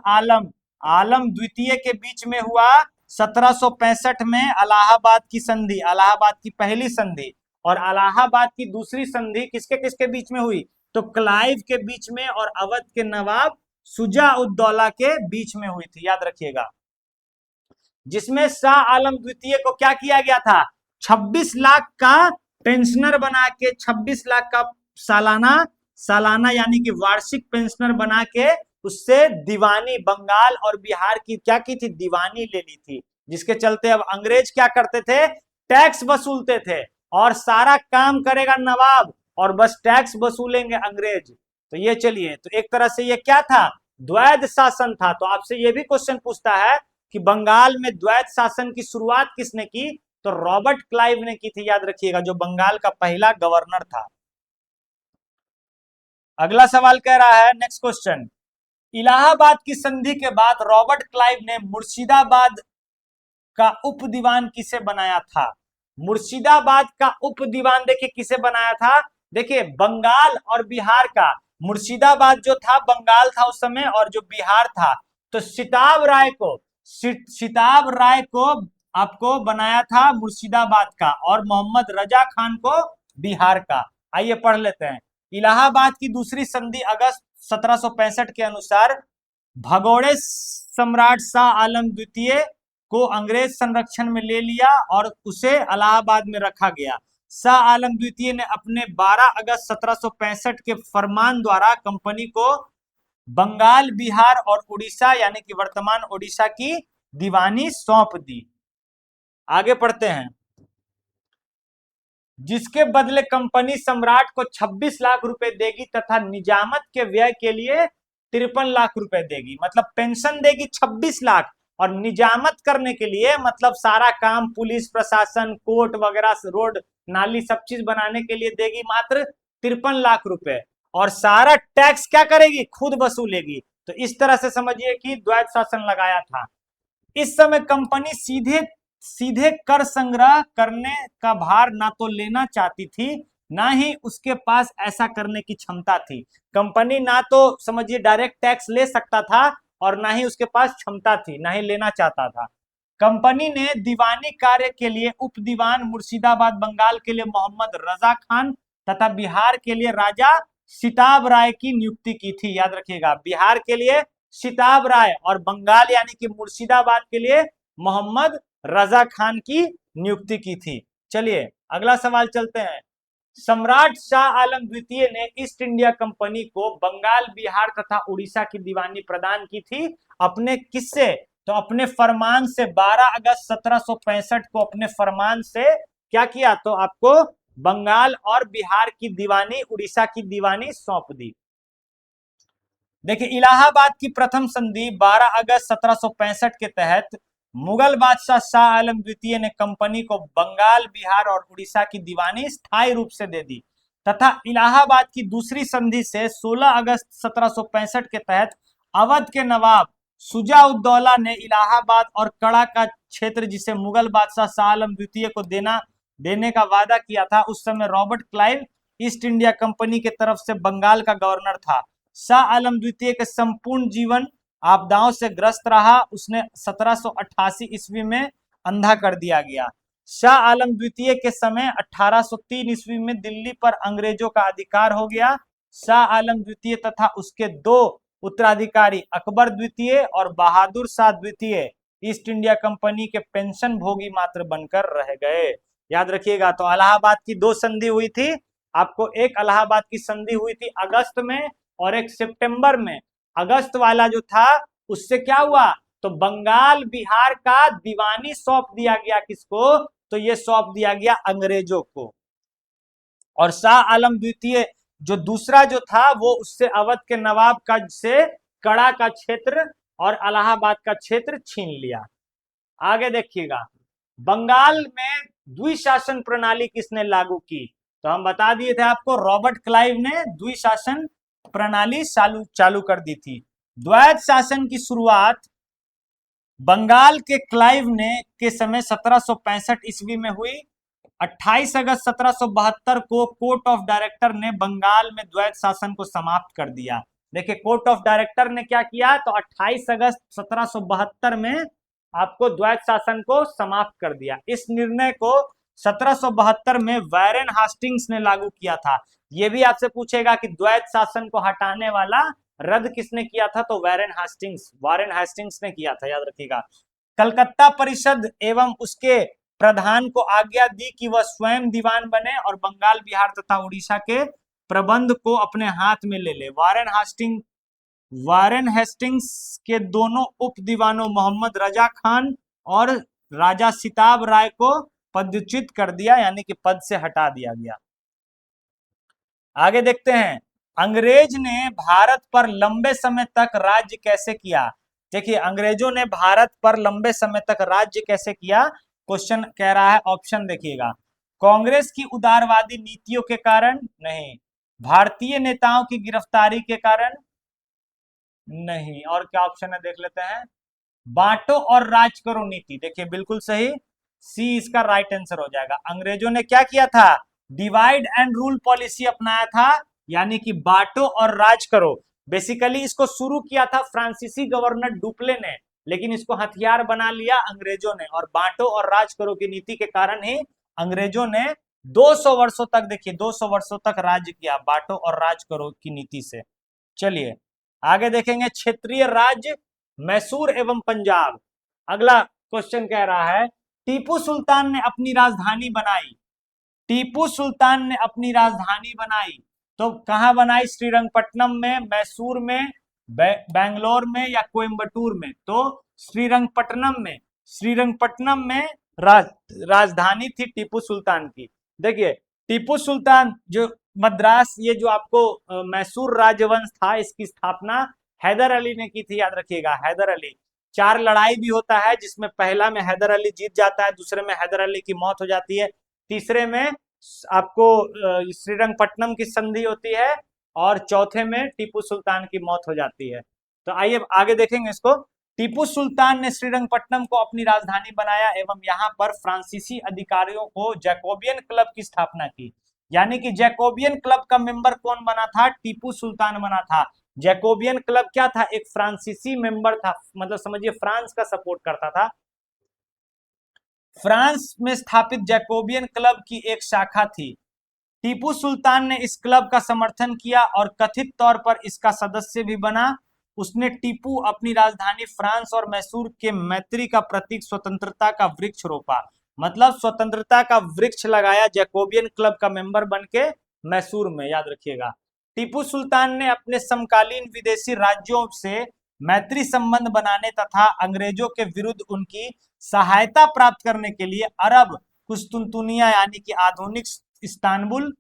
आलम द्वितीय के बीच में हुआ 1765 में इलाहाबाद की संधि, इलाहाबाद की पहली संधि। और इलाहाबाद की दूसरी संधि किसके किसके बीच में हुई? तो क्लाइव के बीच में और अवध के नवाब शुजा-उद-दौला के बीच में हुई थी, याद रखिएगा। जिसमें शाह आलम द्वितीय को क्या किया गया था? 26 लाख का पेंशनर बना के, 26 लाख का सालाना यानी कि वार्षिक पेंशनर बना के उससे दीवानी, बंगाल और बिहार की क्या की थी? दीवानी ले ली थी। जिसके चलते अब अंग्रेज क्या करते थे? टैक्स वसूलते थे, और सारा काम करेगा नवाब, और बस टैक्स वसूलेंगे अंग्रेज। तो ये चलिए, तो एक तरह से ये क्या था? द्वैध शासन था। तो आपसे ये भी क्वेश्चन पूछता है कि बंगाल में द्वैध शासन की शुरुआत किसने की? तो रॉबर्ट क्लाइव ने की थी, याद रखिएगा, जो बंगाल का पहला गवर्नर था। अगला सवाल कह रहा है, नेक्स्ट क्वेश्चन, इलाहाबाद की संधि के बाद रॉबर्ट क्लाइव ने मुर्शिदाबाद का उप दीवान किसे बनाया था? मुर्शिदाबाद का उप दीवान देखिए किसे बनाया था? देखिए बंगाल और बिहार का, मुर्शिदाबाद जो था बंगाल था उस समय, और जो बिहार था, तो सिताब राय को आपको बनाया था मुर्शिदाबाद का, और मोहम्मद रजा खान को बिहार का। आइए पढ़ लेते हैं। इलाहाबाद की दूसरी संधि अगस्त 1765 के अनुसार भगोड़े सम्राट शाह आलम द्वितीय को अंग्रेज संरक्षण में ले लिया और उसे इलाहाबाद में रखा गया। शाह आलम द्वितीय ने अपने 12 अगस्त 1765 के फरमान द्वारा कंपनी को बंगाल, बिहार और उड़ीसा यानी कि वर्तमान उड़ीसा की दीवानी सौंप दी। आगे पढ़ते हैं। जिसके बदले कंपनी सम्राट को 26 लाख रुपए देगी तथा निजामत के व्यय के लिए 53 लाख रुपए देगी। मतलब पेंशन देगी 26 लाख और निजामत करने के लिए, मतलब सारा काम पुलिस प्रशासन कोर्ट वगैरह रोड नाली सब चीज बनाने के लिए देगी मात्र 53 लाख रुपए, और सारा टैक्स क्या करेगी, खुद वसूलेगी। तो इस तरह से समझिए कि द्वैत शासन लगाया था। इस समय कंपनी सीधे सीधे कर संग्रह करने का भार ना तो लेना चाहती थी, ना ही उसके पास ऐसा करने की क्षमता थी। कंपनी ना तो समझिए डायरेक्ट टैक्स ले सकता था और ना ही उसके पास क्षमता थी, ना ही लेना चाहता था। कंपनी ने दीवानी कार्य के लिए उप दीवान मुर्शिदाबाद बंगाल के लिए मोहम्मद रजा खान तथा बिहार के लिए राजा सिताब राय की नियुक्ति की थी। याद रखिएगा, बिहार के लिए सिताब राय और बंगाल यानी कि मुर्शिदाबाद के लिए मोहम्मद रजा खान की नियुक्ति की थी। चलिए अगला सवाल चलते हैं। सम्राट शाह आलम द्वितीय ने ईस्ट इंडिया कंपनी को बंगाल बिहार तथा उड़ीसा की दीवानी प्रदान की थी। अपने किससे, तो अपने फरमान से 12 अगस्त 1765 को अपने फरमान से क्या किया, तो आपको बंगाल और बिहार की दीवानी उड़ीसा की दीवानी सौंप दी। देखिए इलाहाबाद की प्रथम संधि 12 अगस्त 1765 के तहत मुगल बादशाह शाह आलम द्वितीय ने कंपनी को बंगाल बिहार और उड़ीसा की दीवानी स्थायी रूप से दे दी तथा इलाहाबाद की दूसरी संधि से 16 अगस्त 1765 के तहत अवध के नवाब शुजा-उद-दौला ने इलाहाबाद और कड़ा का क्षेत्र जिसे मुगल बादशाह शाह आलम द्वितीय को देने का वादा किया था। उस समय Robert Clive east India company के तरफ से बंगाल का गवर्नर था। शाह आलम द्वितीय के संपूर्ण जीवन आपदाओं से ग्रस्त रहा। उसने 1788 ईस्वी में अंधा कर दिया गया। शाह आलम द्वितीय के समय 1803 ईस्वी में दिल्ली पर अंग्रेजों का अधिकार हो गया। शाह आलम द्वितीय तथा उसके दो उत्तराधिकारी अकबर द्वितीय और बहादुर शाह द्वितीय ईस्ट इंडिया कंपनी के पेंशन भोगी मात्र बनकर रह गए। याद रखिएगा, तो इलाहाबाद की दो संधि हुई थी आपको, एक इलाहाबाद की संधि हुई थी अगस्त में और एक सितंबर में। अगस्त वाला जो था उससे क्या हुआ, तो बंगाल बिहार का दीवानी सौंप दिया गया किसको, तो ये सौंप दिया गया अंग्रेजों को। और शाह आलम द्वितीय जो दूसरा जो था वो उससे अवध के नवाब का से कड़ा का क्षेत्र और इलाहाबाद का क्षेत्र छीन लिया। आगे देखिएगा, बंगाल में द्विशासन प्रणाली किसने लागू की, तो हम बता दिए थे आपको, रॉबर्ट क्लाइव ने द्विशासन प्रणाली चालू कर दी थी। द्वैत शासन की शुरुआत बंगाल के क्लाइव ने के समय 1765 ईस्वी में हुई। 28 अगस्त 1772 को कोर्ट ऑफ डायरेक्टर ने बंगाल में द्वैत शासन को समाप्त कर दिया। देखिए कोर्ट ऑफ डायरेक्टर ने क्या किया, तो 28 अगस्त 1772 में आपको द्वैत शासन को समाप्त कर दिया। इस निर्णय को 1772 में वारेन हास्टिंग्स ने लागू किया था। यह भी आपसे पूछेगा कि द्वैत शासन को हटाने वाला रद्द किसने किया था, तो वारेन हास्टिंग्स ने किया था। याद रखिएगा, कलकत्ता परिषद एवं उसके प्रधान को आज्ञा दी कि वह स्वयं दीवान बने और बंगाल बिहार तथा उड़ीसा के प्रबंध को अपने हाथ में ले ले। वारेन हेस्टिंग्स के दोनों उप दीवानों मोहम्मद रजा खान और राजा सिताब राय को पदच्युत कर दिया, यानी कि पद से हटा दिया गया। आगे देखते हैं, अंग्रेज ने भारत पर लंबे समय तक राज्य कैसे किया। देखिए अंग्रेजों ने भारत पर लंबे समय तक राज्य कैसे किया, क्वेश्चन कह रहा है, ऑप्शन देखिएगा, कांग्रेस की उदारवादी नीतियों के कारण नहीं, भारतीय नेताओं की गिरफ्तारी के कारण नहीं, और क्या ऑप्शन है देख लेते हैं, बांटो और राज करो नीति। देखिए बिल्कुल सही, सी इसका राइट आंसर हो जाएगा। अंग्रेजों ने क्या किया था, डिवाइड एंड रूल पॉलिसी अपनाया था, यानी कि बांटो और राज करो। बेसिकली इसको शुरू किया था फ्रांसीसी गवर्नर डुप्ले ने, लेकिन इसको हथियार बना लिया अंग्रेजों ने, और बांटो और राज करो की नीति के कारण ही अंग्रेजों ने 200 वर्षों तक, देखिए 200 वर्षों तक राज्य किया बांटो और राज करो की नीति से। चलिए आगे देखेंगे, क्षेत्रीय राज्य मैसूर एवं पंजाब। अगला क्वेश्चन कह रहा है, टीपू सुल्तान ने अपनी राजधानी बनाई, टीपू सुल्तान ने अपनी राजधानी बनाई तो कहां बनाई, श्रीरंगपट्टनम में, मैसूर में, बेंगलोर में या कोयम्बटूर में, तो श्रीरंगपट्टनम में राजधानी थी टीपू सुल्तान की। देखिए टीपू सुल्तान जो मद्रास, ये जो आपको मैसूर राजवंश था, इसकी स्थापना हैदर अली ने की थी, याद रखिएगा हैदर अली। 4 लड़ाई भी होता है, जिसमें पहला में हैदर अली जीत जाता है, दूसरे में हैदर अली की मौत हो जाती है, तीसरे में आपको श्रीरंगपट्टनम की संधि होती है, और चौथे में टीपू सुल्तान की मौत हो जाती है। तो आइए आगे देखेंगे इसको। टीपू सुल्तान ने श्रीरंगपट्टनम को अपनी राजधानी बनाया एवं यहाँ पर फ्रांसीसी अधिकारियों को जैकोबियन क्लब की स्थापना की। यानी कि जैकोबियन क्लब का मेंबर कौन बना था? टीपू सुल्तान बना था। जैकोबियन क्लब क्या था? एक फ्रांसीसी मेंबर था, मतलब समझिए फ्रांस का सपोर्ट करता था। फ्रांस में स्थापित जैकोबियन क्लब की एक शाखा थी। टीपू सुल्तान ने इस क्लब का समर्थन किया और कथित तौर पर इसका सदस्य भी बना। उसने टीपू अपनी राजधानी फ्रांस और मैसूर के मैत्री का प्रतीक स्वतंत्रता का वृक्ष रोपा, मतलब स्वतंत्रता का वृक्ष लगाया जैकोबियन क्लब का मेंबर बन के मैसूर में, याद रखिएगा। टीपू सुल्तान ने अपने समकालीन विदेशी राज्यों से मैत्री संबंध बनाने तथा अंग्रेजों के विरुद्ध उनकी सहायता प्राप्त करने के लिए अरब, कुस्तुनतुनिया यानी कि आधुनिक इस्तांबुल,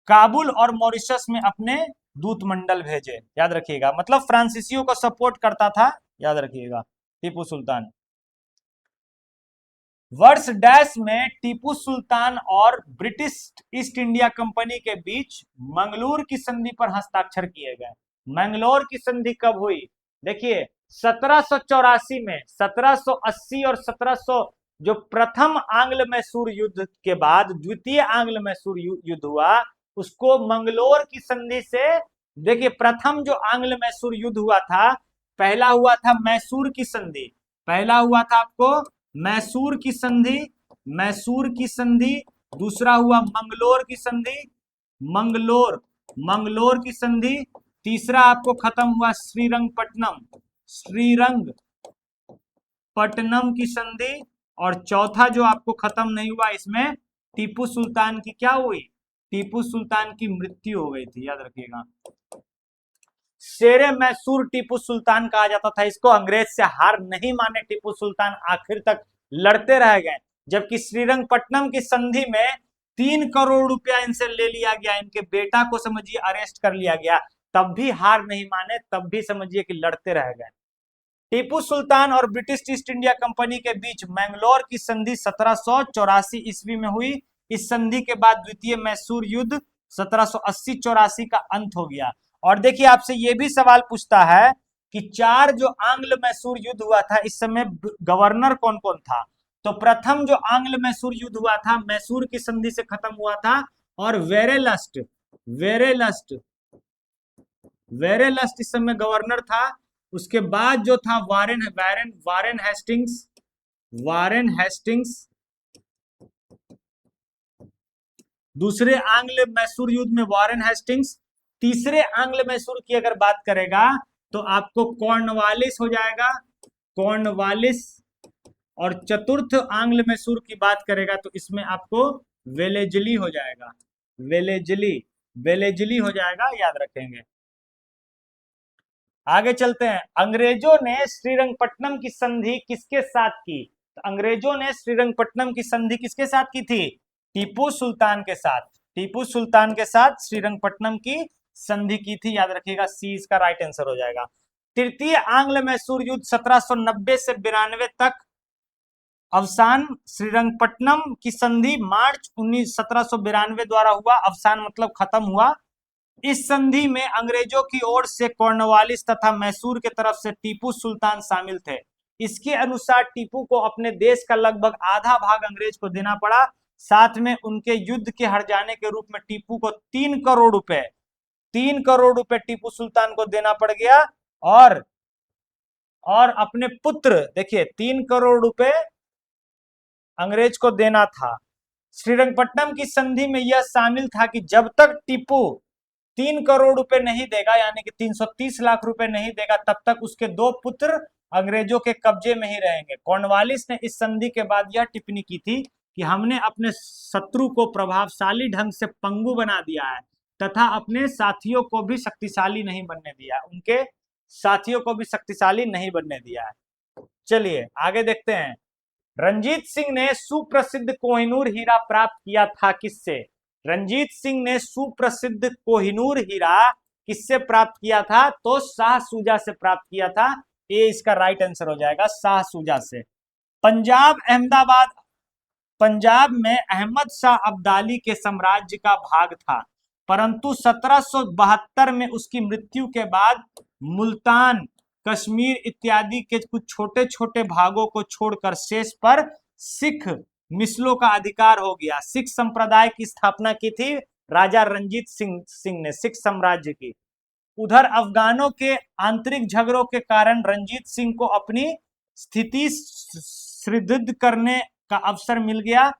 काबुल और मॉरिशस में अपने दूत मंडल भेजे, याद रखिएगा। मतलब फ्रांसीसियों को सपोर्ट करता था, याद रखिएगा, टीपू सुल्तान। वर्ष डैश में टीपू सुल्तान और ब्रिटिश ईस्ट इंडिया कंपनी के बीच मंगलूर की संधि पर हस्ताक्षर किए गए। मंगलोर की संधि कब हुई? देखिए 1784 में, 1780 और 1700 जो प्रथम आंग्ल मैसूर युद्ध के बाद द्वितीय आंग्ल मैसूर युद्ध हुआ, उसको मंगलोर की संधि से, देखिए प्रथम जो आंग्ल मैसूर युद्ध हुआ था, पहला हुआ था मैसूर की संधि, पहला हुआ था आपको मैसूर की संधि, मैसूर की संधि, दूसरा हुआ मंगलोर की संधि, मंगलोर, मंगलोर की संधि, तीसरा आपको खत्म हुआ श्रीरंगपट्टनम, श्रीरंगपट्टनम की संधि, और चौथा जो आपको खत्म नहीं हुआ, इसमें टीपू सुल्तान की क्या हुई? टीपू सुल्तान की मृत्यु हो गई थी, याद रखिएगा। शेरे मैसूर टीपू सुल्तान कहा जाता था इसको। अंग्रेज से हार नहीं माने टीपू सुल्तान, आखिर तक लड़ते रह गए, जबकि श्रीरंगपट्टनम की संधि में 3 करोड़ रुपया इनसे ले लिया गया, इनके बेटा को समझिए अरेस्ट कर लिया गया, तब भी हार नहीं माने, तब भी समझिए कि लड़ते रह गए। टीपू सुल्तान और ब्रिटिश ईस्ट इंडिया कंपनी के बीच मैंगलोर की संधि 1784 ईस्वी में हुई। इस संधि के बाद द्वितीय मैसूर युद्ध 1780-84 का अंत हो गया। और देखिए आपसे ये भी सवाल पूछता है कि 4 जो आंग्ल मैसूर युद्ध हुआ था, इस समय गवर्नर कौन कौन था? तो प्रथम जो आंग्ल मैसूर युद्ध हुआ था, मैसूर की संधि से खत्म हुआ था, और वेरेलस्ट, वेरेलस्ट, वेरेलस्ट इस समय गवर्नर था। उसके बाद जो था Warren, Warren, Warren Hastings, Warren Hastings दूसरे आंग्ल मैसूर युद्ध में वारेन हेस्टिंग्स। तीसरे आंग्ल मैसूर की अगर बात करेगा तो आपको कॉर्नवालिस हो जाएगा, कॉर्नवालिस। और चतुर्थ आंग्ल मैसूर की बात करेगा तो इसमें आपको वेलेजली हो जाएगा, वेलेजली, वेलेजली हो जाएगा, याद रखेंगे। आगे चलते हैं। अंग्रेजों ने श्रीरंगपट्टनम की संधि किसके साथ की? तो अंग्रेजों ने श्रीरंगपट्टनम की संधि किसके साथ की थी? टीपू सुल्तान के साथ, टीपू सुल्तान के साथ श्रीरंगपट्टनम की संधि की थी, याद रखिएगा, सी इसका राइट आंसर हो जाएगा। तृतीय आंग्ल मैसूर युद्ध 1790 से 92 तक अवसान। श्रीरंगपट्टनम की संधि मार्च 1792 द्वारा हुआ, अवसान मतलब खत्म हुआ। इस संधि में अंग्रेजों की ओर से कॉर्नवालिस तथा मैसूर के तरफ से टीपू सुल्तान शामिल थे। इसके अनुसार टीपू को अपने देश का लगभग आधा भाग अंग्रेज को देना पड़ा। साथ में उनके युद्ध के हर जाने के रूप में टीपू को 3 करोड़ रुपए, 3 करोड़ रुपए टीपू सुल्तान को देना पड़ गया। और अपने पुत्र, देखिए 3 करोड़ रुपए अंग्रेज को देना था। श्रीरंगपट्टनम की संधि में यह शामिल था कि जब तक टीपू 3 करोड़ रुपए नहीं देगा, यानी कि 330 लाख रुपए नहीं देगा, तब तक उसके 2 पुत्र अंग्रेजों के कब्जे में ही रहेंगे। कॉर्नवालिस ने इस संधि के बाद यह टिप्पणी की थी कि हमने अपने शत्रु को प्रभावशाली ढंग से पंगु बना दिया है तथा अपने साथियों को भी शक्तिशाली नहीं बनने दिया, उनके साथियों को भी शक्तिशाली नहीं बनने दिया है। चलिए आगे देखते हैं। रंजीत सिंह ने सुप्रसिद्ध कोहिनूर हीरा प्राप्त किया था किससे? रंजीत सिंह ने सुप्रसिद्ध कोहिनूर हीरा किससे प्राप्त किया था? तो शाह सूजा से प्राप्त किया था। ये इसका राइट आंसर हो जाएगा, शाह सूजा से। पंजाब में अहमद शाह अब्दाली के साम्राज्य का भाग था, परंतु 1772 में उसकी मृत्यु के बाद मुल्तान, कश्मीर इत्यादि के कुछ छोटे छोटे भागों को छोड़कर शेष पर सिख मिसलों का अधिकार हो गया। सिख संप्रदाय की स्थापना की थी राजा रंजीत सिंह ने, सिख साम्राज्य की। उधर अफगानों के आंतरिक झगड़ों के कारण रंजीत सिंह को अपनी स्थिति सुदृढ़ करने का अवसर मिल गया।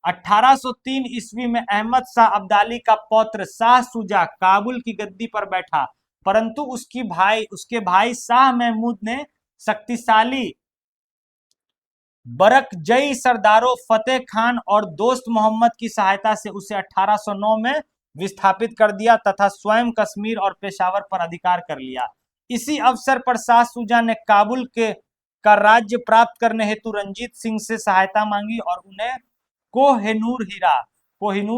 1803 ईस्वी में अहमद शाह अब्दाली का पौत्र शाह सूजा काबुल की गद्दी पर बैठा, परंतु उसके भाई शाह महमूद ने शक्तिशाली बरकजई सरदारों फतेह खान और दोस्त मोहम्मद की सहायता से उसे 1809 में विस्थापित कर दिया तथा स्वयं कश्मीर और पेशावर पर अधिकार कर लिया। इसी अवसर पर शाह सूजा ने काबुल का राज्य प्राप्त करने हेतु रंजीत सिंह से सहायता मांगी और उन्हें कोहिनूर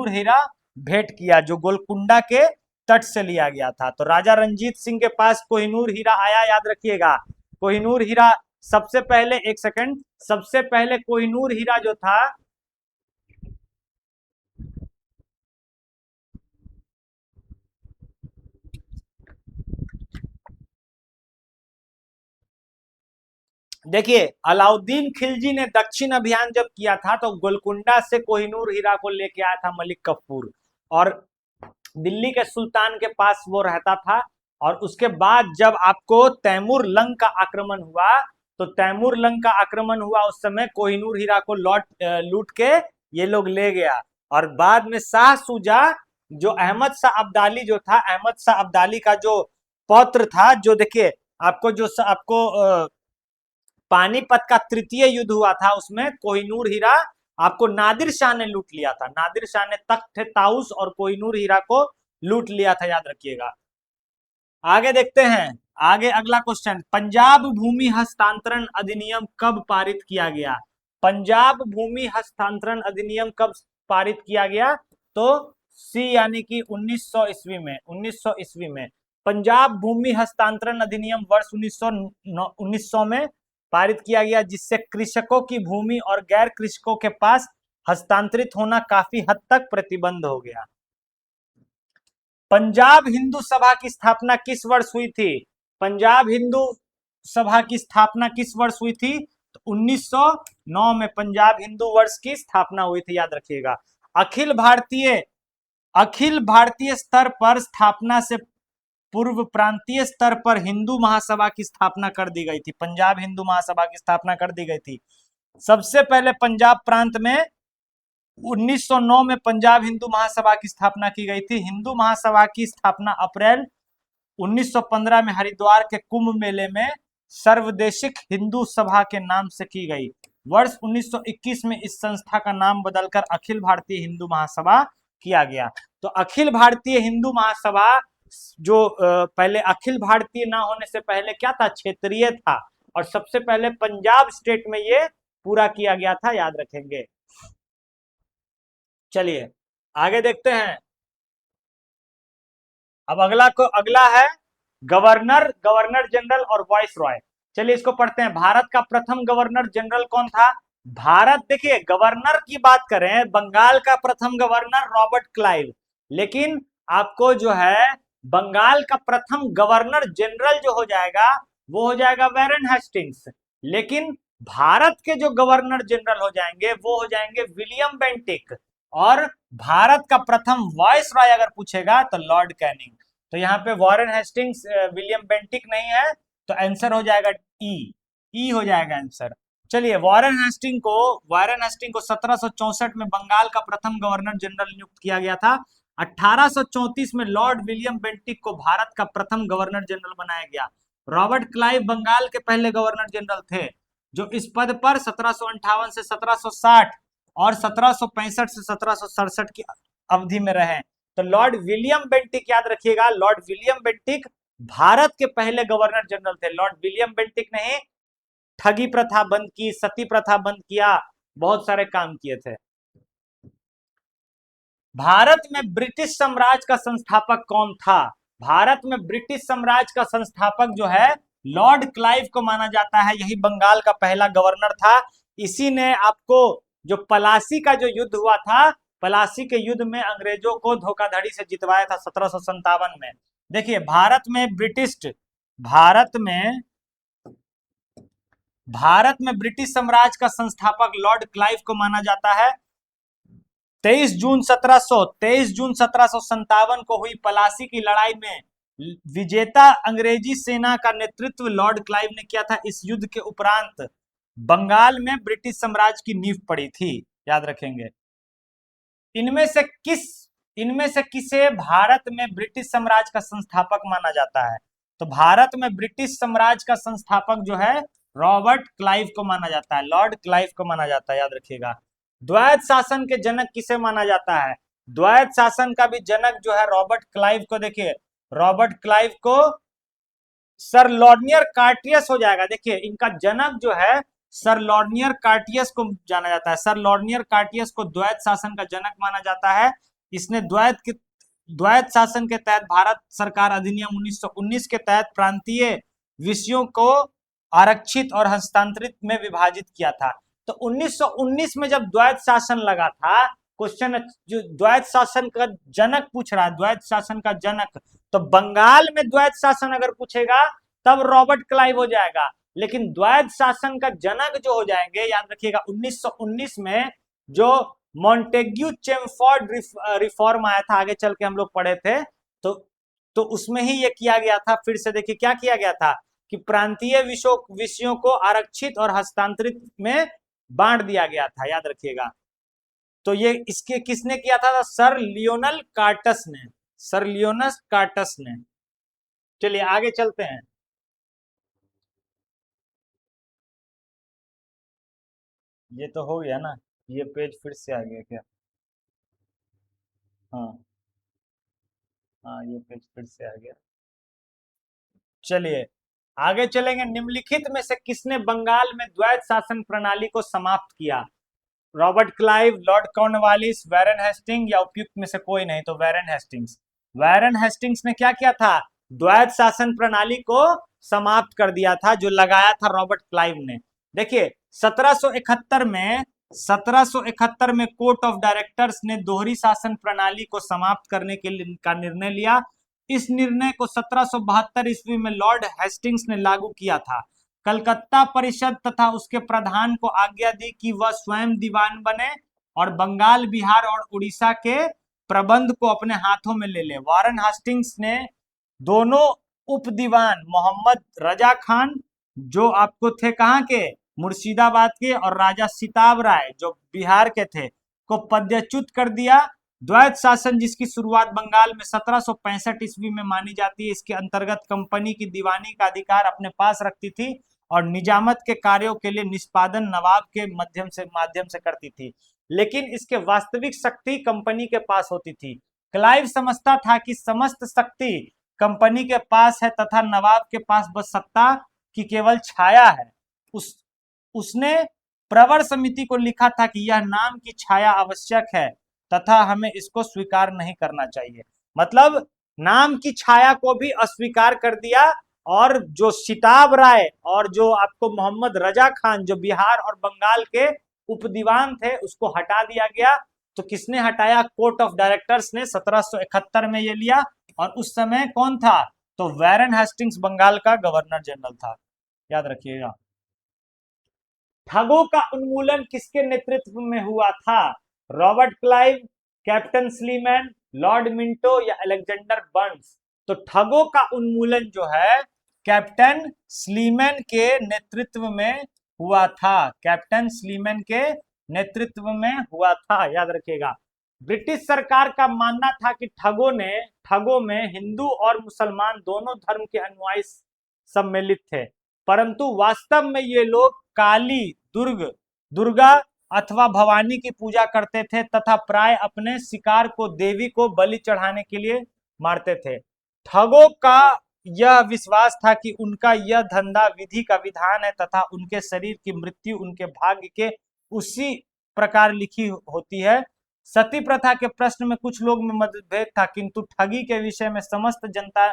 हीरा भेंट किया, जो गोलकुंडा के तट से लिया गया था। तो राजा रंजीत सिंह के पास कोहिनूर हीरा आया, याद रखिएगा। कोहिनूर हीरा सबसे पहले, एक सेकंड, सबसे पहले कोहिनूर हीरा जो था, देखिए अलाउद्दीन खिलजी ने दक्षिण अभियान जब किया था तो गोलकुंडा से कोहिनूर हीरा को लेके आया था मलिक कफूर, और दिल्ली के सुल्तान के पास वो रहता था। और उसके बाद जब आपको तैमूर लंग का आक्रमण हुआ, तो तैमूर लंग का आक्रमण हुआ उस समय कोहिनूर हीरा को लूट के ये लोग ले गया। और बाद में शाह सूजा, जो अहमद शाह अब्दाली जो था, अहमद शाह अब्दाली का जो पौत्र था, जो देखिए आपको पानीपत का तृतीय युद्ध हुआ था, उसमें कोहिनूर हीरा आपको नादिर शाह ने लूट लिया था। नादिर शाह ने तख्त ताउस और कोहिनूर हीरा को लूट लिया था, याद रखिएगा। आगे देखते हैं, आगे अगला क्वेश्चन, पंजाब भूमि हस्तांतरण अधिनियम कब पारित किया गया? पंजाब भूमि हस्तांतरण अधिनियम कब पारित किया गया? तो सी यानी कि 1900 ईस्वी में। 1900 ईस्वी में पंजाब भूमि हस्तांतरण अधिनियम वर्ष 1900 में पारित किया गया, जिससे कृषकों की भूमि और गैर कृषकों के पास हस्तांतरित होना काफी हद तक प्रतिबंध हो गया। पंजाब हिंदू सभा की स्थापना किस वर्ष हुई थी? पंजाब हिंदू सभा की स्थापना किस वर्ष हुई थी? तो 1909 में पंजाब हिंदू वर्ष की स्थापना हुई थी, याद रखिएगा। अखिल भारतीय स्तर पर स्थापना से पूर्व प्रांतीय स्तर पर हिंदू महासभा की स्थापना कर दी गई थी। पंजाब हिंदू महासभा की स्थापना कर दी गई थी। सबसे पहले पंजाब प्रांत में 1909 में पंजाब हिंदू महासभा की स्थापना की गई थी। हिंदू महासभा की स्थापना अप्रैल 1915 में हरिद्वार के कुंभ मेले में सर्वदेशिक हिंदू सभा के नाम से की गई। वर्ष 1921 में इस संस्था का नाम बदलकर अखिल भारतीय हिंदू महासभा किया गया। तो अखिल भारतीय हिंदू महासभा जो पहले अखिल भारतीय ना होने से पहले क्या था? क्षेत्रीय था, और सबसे पहले पंजाब स्टेट में ये पूरा किया गया था, याद रखेंगे। चलिए आगे देखते हैं। अब अगला है गवर्नर जनरल और वाइस रॉय। चलिए इसको पढ़ते हैं। भारत का प्रथम गवर्नर जनरल कौन था? देखिए गवर्नर की बात करें, बंगाल का प्रथम गवर्नर रॉबर्ट क्लाइव, लेकिन आपको जो है बंगाल का प्रथम गवर्नर जनरल जो हो जाएगा वो हो जाएगा वॉरेन हेस्टिंग्स। लेकिन भारत के जो गवर्नर जनरल हो जाएंगे वो हो जाएंगे विलियम बेंटिक। और भारत का प्रथम वाइस रॉय अगर पूछेगा तो लॉर्ड कैनिंग। तो यहाँ पे वॉरेन हेस्टिंग्स, विलियम बेंटिक नहीं है, तो आंसर हो जाएगा ई हो जाएगा आंसर। चलिए वॉरेन हेस्टिंग को 1764 में बंगाल का प्रथम गवर्नर जनरल नियुक्त किया गया था। 1834 में लॉर्ड विलियम बेंटिक को भारत का प्रथम गवर्नर जनरल बनाया गया। रॉबर्ट क्लाइव बंगाल के पहले गवर्नर जनरल थे, जो इस पद पर 1758 से 1760 और 1765 से 1767 की अवधि में रहे। तो लॉर्ड विलियम बेंटिक, याद रखिएगा, लॉर्ड विलियम बेंटिक भारत के पहले गवर्नर जनरल थे। लॉर्ड विलियम बेंटिक नहीं, ठगी प्रथा बंद की, सती प्रथा बंद किया, बहुत सारे काम किए थे। भारत में ब्रिटिश साम्राज्य का संस्थापक कौन था? भारत में ब्रिटिश साम्राज्य का संस्थापक जो है लॉर्ड क्लाइव को माना जाता है। यही बंगाल का पहला गवर्नर था। इसी ने आपको जो पलासी का जो युद्ध हुआ था, पलासी के युद्ध में अंग्रेजों को धोखाधड़ी से जितवाया था 1757 में। देखिए भारत में ब्रिटिश साम्राज्य का संस्थापक लॉर्ड क्लाइव को माना जाता है। 23 जून 1757 को हुई पलासी की लड़ाई में विजेता अंग्रेजी सेना का नेतृत्व लॉर्ड क्लाइव ने किया था। इस युद्ध के उपरांत बंगाल में ब्रिटिश साम्राज्य की नींव पड़ी थी, याद रखेंगे। इनमें से किसे भारत में ब्रिटिश साम्राज्य का संस्थापक माना जाता है? तो भारत में ब्रिटिश साम्राज्य का संस्थापक जो है रॉबर्ट क्लाइव को माना जाता है, लॉर्ड क्लाइव को माना जाता है, याद रखिएगा। द्वैत शासन के जनक किसे माना जाता है? द्वैत शासन का भी जनक जो है रॉबर्ट क्लाइव को, देखिए रॉबर्ट क्लाइव को सर लॉर्नियर कार्टियस हो जाएगा। देखिए इनका जनक जो है सर लॉर्नियर कार्टियस को जाना जाता है। सर लॉर्नियर कार्टियस को द्वैत शासन का जनक माना जाता है। इसने द्वैत शासन के तहत भारत सरकार अधिनियम 1919 के तहत प्रांतीय विषयों को आरक्षित और हस्तांतरित में विभाजित किया था। तो 1919 में जब द्वैत शासन लगा था, क्वेश्चन जो द्वैत शासन का जनक पूछ रहा है, द्वैत शासन का जनक, तो बंगाल में द्वैत शासन अगर पूछेगा तब रॉबर्ट क्लाइव हो जाएगा। लेकिन द्वैत शासन का जनक जो हो जाएंगे, याद रखिएगा 1919 में जो मॉन्टेग्यू चेमफोर्ड रिफॉर्म आया था, आगे चल के हम लोग पढ़े थे, तो उसमें ही ये किया गया था। फिर से देखिए क्या किया गया था कि प्रांतीय विषयों को आरक्षित और हस्तांतरित में बांट दिया गया था, याद रखिएगा। तो ये इसके किसने किया था? सर लियोनल कार्टस ने, सर लियोनस कार्टस ने। चलिए आगे चलते हैं। ये तो हो गया ना, ये पेज फिर से आ गया क्या? हाँ हाँ, ये पेज फिर से आ गया। चलिए आगे चलेंगे। निम्नलिखित में से किसने बंगाल में द्वैत शासन प्रणाली को समाप्त किया? Robert Clive, Lord Cornwallis, Warren Hastings या उपयुक्त में से कोई नहीं? तो वैरन हेस्टिंग्स। वैरन हेस्टिंग्स ने क्या किया था? द्वैत शासन प्रणाली को समाप्त कर दिया था, जो लगाया था रॉबर्ट क्लाइव ने। देखिए 1771 में कोर्ट ऑफ डायरेक्टर्स ने दोहरी शासन प्रणाली को समाप्त करने का निर्णय लिया। इस निर्णय को 1772 ईस्वी में लॉर्ड हेस्टिंग्स ने लागू किया था। कलकत्ता परिषद तथा उसके प्रधान को आज्ञा दी कि वह स्वयं दीवान बने और बंगाल, बिहार और उड़ीसा के प्रबंध को अपने हाथों में ले ले। वारन हेस्टिंग्स ने दोनों उप दीवान मोहम्मद रजा खान, जो आपको थे कहाँ के, मुर्शिदाबाद के, और राजा सिताब राय जो बिहार के थे, को पदच्युत कर दिया। द्वैत शासन जिसकी शुरुआत बंगाल में 1765 ईस्वी में मानी जाती है, इसके अंतर्गत कंपनी की दीवानी का अधिकार अपने पास रखती थी और निजामत के कार्यों के लिए निष्पादन नवाब के माध्यम से करती थी, लेकिन इसके वास्तविक शक्ति कंपनी के पास होती थी। क्लाइव समझता था कि समस्त शक्ति कंपनी के पास है तथा नवाब के पास बस सत्ता की केवल छाया है। उसने प्रवर समिति को लिखा था कि यह नाम की छाया आवश्यक है तथा हमें इसको स्वीकार नहीं करना चाहिए। मतलब नाम की छाया को भी अस्वीकार कर दिया, और जो सिताब राय और जो आपको मोहम्मद रजा खान जो बिहार और बंगाल के उपदीवान थे, उसको हटा दिया गया। तो किसने हटाया? कोर्ट ऑफ डायरेक्टर्स ने 1771 में ये लिया। और उस समय कौन था? तो वैरन हेस्टिंग्स बंगाल का गवर्नर जनरल था, याद रखिएगा। ठगों का उन्मूलन किसके नेतृत्व में हुआ था? Robert Clive, captain Sleeman, Lord Minto या अलेक्जेंडर बर्न्स? तो ठगों का उन्मूलन जो है कैप्टन स्लीमैन के नेतृत्व में हुआ था, कैप्टन स्लीमैन के नेतृत्व में हुआ था, याद रखिएगा। ब्रिटिश सरकार का मानना था कि ठगों में हिंदू और मुसलमान दोनों धर्म के अनुयायी सम्मिलित थे, परंतु वास्तव में ये लोग काली, दुर्गा अथवा भवानी की पूजा करते थे तथा प्राय अपने शिकार को देवी को बलि चढ़ाने के लिए मारते थे। ठगों का यह विश्वास था कि उनका यह धंधा विधि का विधान है तथा उनके शरीर की मृत्यु उनके भाग्य के उसी प्रकार लिखी होती है। सती प्रथा के प्रश्न में कुछ लोग में मतभेद था, किंतु ठगी के विषय में समस्त जनता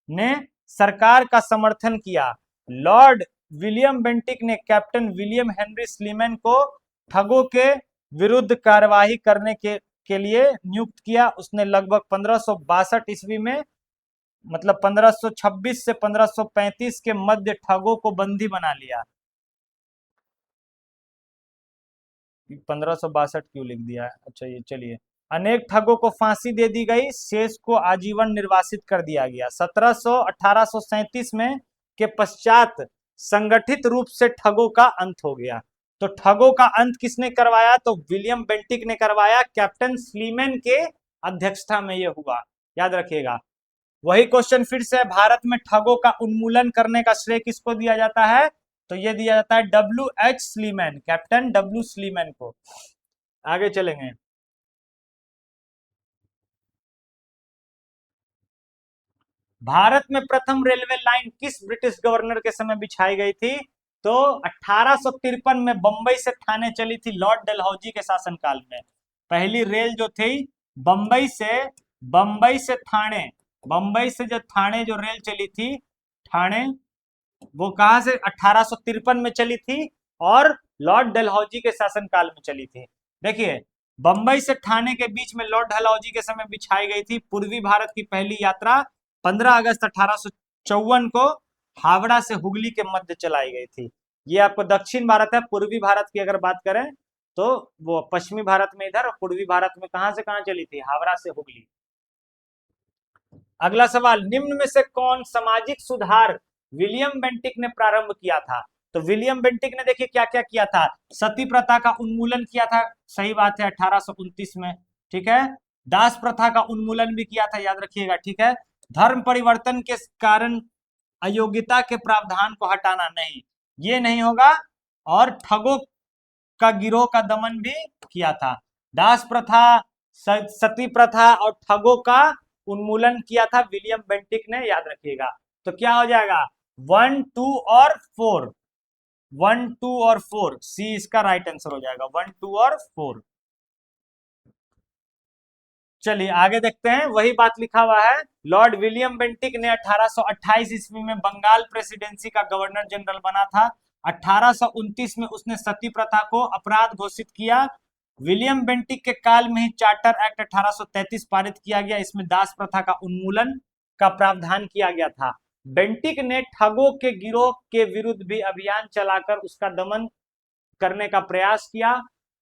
ने सरकार का समर्थन किया। लॉर्ड विलियम बेंटिक ने कैप्टन विलियम हेनरी स्लीमैन को ठगों के विरुद्ध कार्यवाही करने के लिए नियुक्त किया। उसने लगभग 1562 ईस्वी में, मतलब 1526 से 1535 के मध्य ठगों को बंदी बना लिया। 1562 क्यों लिख दिया है? अच्छा, ये चलिए। अनेक ठगों को फांसी दे दी गई, शेष को आजीवन निर्वासित कर दिया गया। 1837 में के पश्चात संगठित रूप से ठगों का अंत हो गया। तो ठगों का अंत किसने करवाया? तो विलियम बेंटिक ने करवाया। कैप्टन स्लीमैन के अध्यक्षता में यह हुआ, याद रखिएगा। वही क्वेश्चन फिर से, भारत में ठगों का उन्मूलन करने का श्रेय किसको दिया जाता है? तो ये दिया जाता है W.H. Sleeman, captain W Sleeman को। आगे चलेंगे। भारत में प्रथम रेलवे लाइन किस ब्रिटिश गवर्नर के समय बिछाई गई थी? तो 1853 में बंबई से ठाणे चली थी, लॉर्ड डलहौजी के शासनकाल में। पहली रेल जो थी बंबई से ठाणे, बंबई से जो ठाणे जो रेल चली थी, ठाणे, वो कहां से 1853 में चली थी और लॉर्ड डलहौजी के शासनकाल में चली थी। देखिए, बंबई से ठाणे के बीच में लॉर्ड डलहौजी के समय बिछाई गई थी। पूर्वी भारत की पहली यात्रा 15 अगस्त 1854 को हावड़ा से हुगली के मध्य चलाई गई थी। ये आपको दक्षिण भारत है। पूर्वी भारत की अगर बात करें तो वो पश्चिमी भारत में इधर, और पूर्वी भारत में कहां से कहां चली थी? हावड़ा से हुगली। अगला सवाल, निम्न में से कौन सामाजिक सुधार विलियम बेंटिक ने प्रारंभ किया था? तो विलियम बेंटिक ने देखिए क्या क्या किया था। सती प्रथा का उन्मूलन किया था, सही बात है, 1829 में, ठीक है। दास प्रथा का उन्मूलन भी किया था, याद रखिएगा, ठीक है। धर्म परिवर्तन के कारण अयोग्यता के प्रावधान को हटाना, नहीं, ये नहीं होगा। और ठगों का गिरोह का दमन भी किया था। दास प्रथा, सती प्रथा और ठगों का उन्मूलन किया था विलियम बेंटिक ने, याद रखिएगा। तो क्या हो जाएगा? 1, 2 और 4, 1, 2 और 4, सी इसका राइट आंसर हो जाएगा, 1, 2 और 4। चलिए आगे देखते हैं। वही बात लिखा हुआ है। लॉर्ड विलियम बेंटिक ने 1828 ईस्वी में बंगाल प्रेसिडेंसी का गवर्नर जनरल बना था। 1829 में उसने सती प्रथा को अपराध घोषित किया। विलियम बेंटिक के काल में ही चार्टर एक्ट 1833 पारित किया गया। इसमें दास प्रथा का उन्मूलन का प्रावधान किया गया था। बेंटिक ने ठगों के गिरोह के विरुद्ध भी अभियान चलाकर उसका दमन करने का प्रयास किया।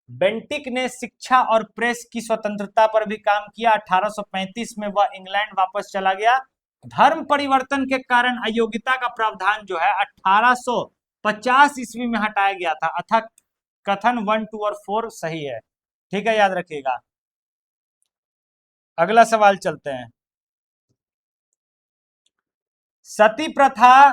बेंटिक ने शिक्षा और प्रेस की स्वतंत्रता पर भी काम किया। 1835 में वह इंग्लैंड वापस चला गया। धर्म परिवर्तन के कारण अयोग्यता का प्रावधान जो है 1850 ईस्वी में हटाया गया था। अतः कथन 1, 2 और 4 सही है, ठीक है, याद रखिएगा। अगला सवाल चलते हैं। सती प्रथा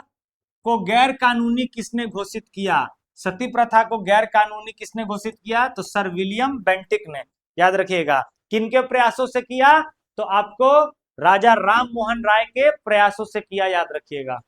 को गैर कानूनी किसने घोषित किया? सती प्रथा को गैर कानूनी किसने घोषित किया? तो सर विलियम बेंटिक ने, याद रखिएगा। किनके प्रयासों से किया? तो आपको राजा राम मोहन राय के प्रयासों से किया, याद रखिएगा।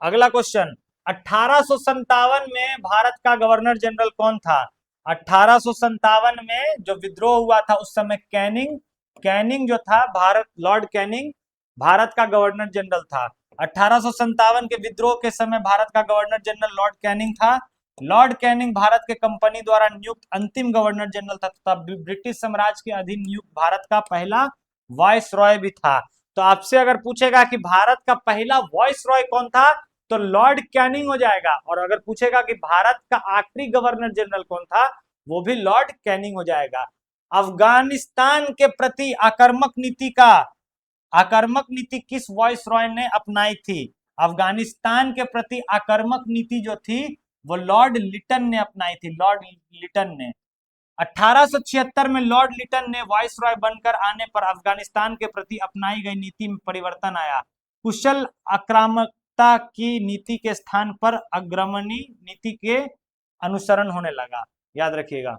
अगला क्वेश्चन, 1857 में भारत का गवर्नर जनरल कौन था? 1857 में जो विद्रोह हुआ था उस समय कैनिंग, कैनिंग जो था, भारत, लॉर्ड कैनिंग भारत का गवर्नर जनरल था। 1857 के विद्रोह के समय भारत का गवर्नर जनरल लॉर्ड कैनिंग था। लॉर्ड कैनिंग भारत के कंपनी द्वारा नियुक्त अंतिम गवर्नर जनरल था तथा ब्रिटिश साम्राज्य के अधीन नियुक्त भारत का पहला वॉइस रॉय भी था। तो आपसे अगर पूछेगा कि भारत का पहला वॉइस रॉय कौन था, तो लॉर्ड कैनिंग हो जाएगा। और अगर पूछेगा कि भारत का आखिरी गवर्नर जनरल कौन था, वो भी लॉर्ड कैनिंग हो जाएगा। अफगानिस्तान के प्रति आक्रामक नीति किस वॉइस रॉय ने अपनाई थी? अफगानिस्तान के प्रति आक्रामक नीति जो थी वो लॉर्ड लिटन ने अपनाई थी, लॉर्ड लिटन ने। 1876 में लॉर्ड लिटन ने वॉइस रॉय बनकर आने पर अफगानिस्तान के प्रति अपनाई गई नीति में परिवर्तन आया। कुशल आक्रामकता की नीति के स्थान पर अग्रमणी नीति के अनुसरण होने लगा, याद रखिएगा।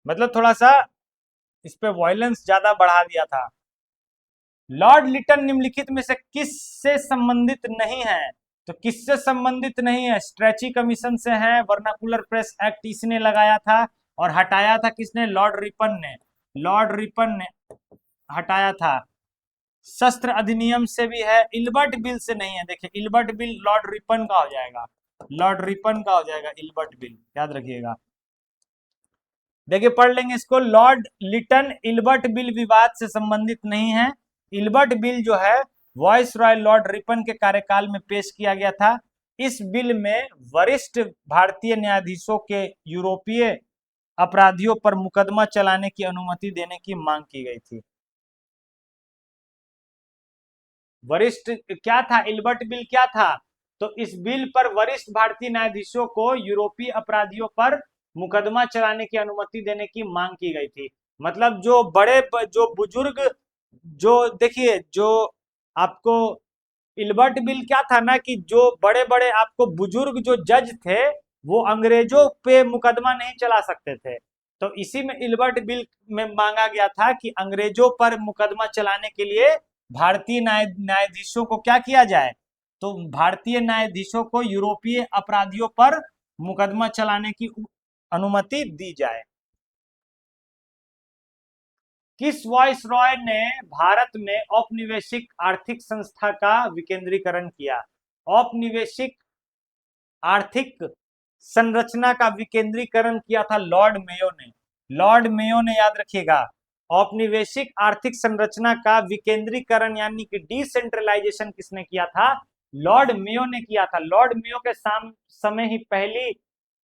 मतलब थोड़ा सा इस पे वायलेंस ज्यादा बढ़ा दिया था। लॉर्ड लिटन निम्नलिखित में से किससे संबंधित नहीं है? तो किससे संबंधित नहीं है? स्ट्रेची कमीशन से है, वर्नाकुलर प्रेस एक्ट इसने लगाया था और हटाया था किसने? लॉर्ड रिपन ने। लॉर्ड रिपन ने हटाया था। शस्त्र अधिनियम से भी है, इल्बर्ट बिल से नहीं है। देखिए इल्बर्ट बिल लॉर्ड रिपन का हो जाएगा, लॉर्ड रिपन का हो जाएगा इल्बर्ट बिल, याद रखिएगा। देखिए पढ़ लेंगे इसको। लॉर्ड लिटन इल्बर्ट बिल विवाद से संबंधित नहीं है। इल्बर्ट बिल जो है वॉइस रॉय लॉर्ड रिपन के कार्यकाल में पेश किया गया था। इस बिल में वरिष्ठ भारतीय न्यायाधीशों के यूरोपीय अपराधियों पर मुकदमा चलाने की अनुमति देने की मांग की गई थी। वरिष्ठ क्या था? इल्बर्ट बिल क्या था? तो इस बिल पर वरिष्ठ भारतीय न्यायाधीशों को यूरोपीय अपराधियों पर मुकदमा चलाने की अनुमति देने की मांग की गई थी। मतलब जो बड़े जो बुजुर्ग जो देखिए जो आपको इल्बर्ट बिल क्या था ना कि जो बड़े बड़े आपको बुजुर्ग जो जज थे वो अंग्रेजों पे मुकदमा नहीं चला सकते थे। तो इसी में इल्बर्ट बिल में मांगा गया था कि अंग्रेजों पर मुकदमा चलाने के लिए भारतीय न्यायाधीशों को क्या किया जाए? तो भारतीय न्यायाधीशों को यूरोपीय अपराधियों पर मुकदमा चलाने की अनुमति दी जाए। किस वॉइस रॉय ने भारत में औपनिवेशिक आर्थिक संस्था का विकेंद्रीकरण किया? औपनिवेशिक आर्थिक संरचना का विकेंद्रीकरण किया था लॉर्ड मेयो ने। लॉर्ड मेयो ने, याद रखिएगा। औपनिवेशिक आर्थिक संरचना का विकेंद्रीकरण यानी कि डिसेंट्रलाइजेशन किसने किया था? लॉर्ड मेयो ने किया था। लॉर्ड मेयो के समय ही पहली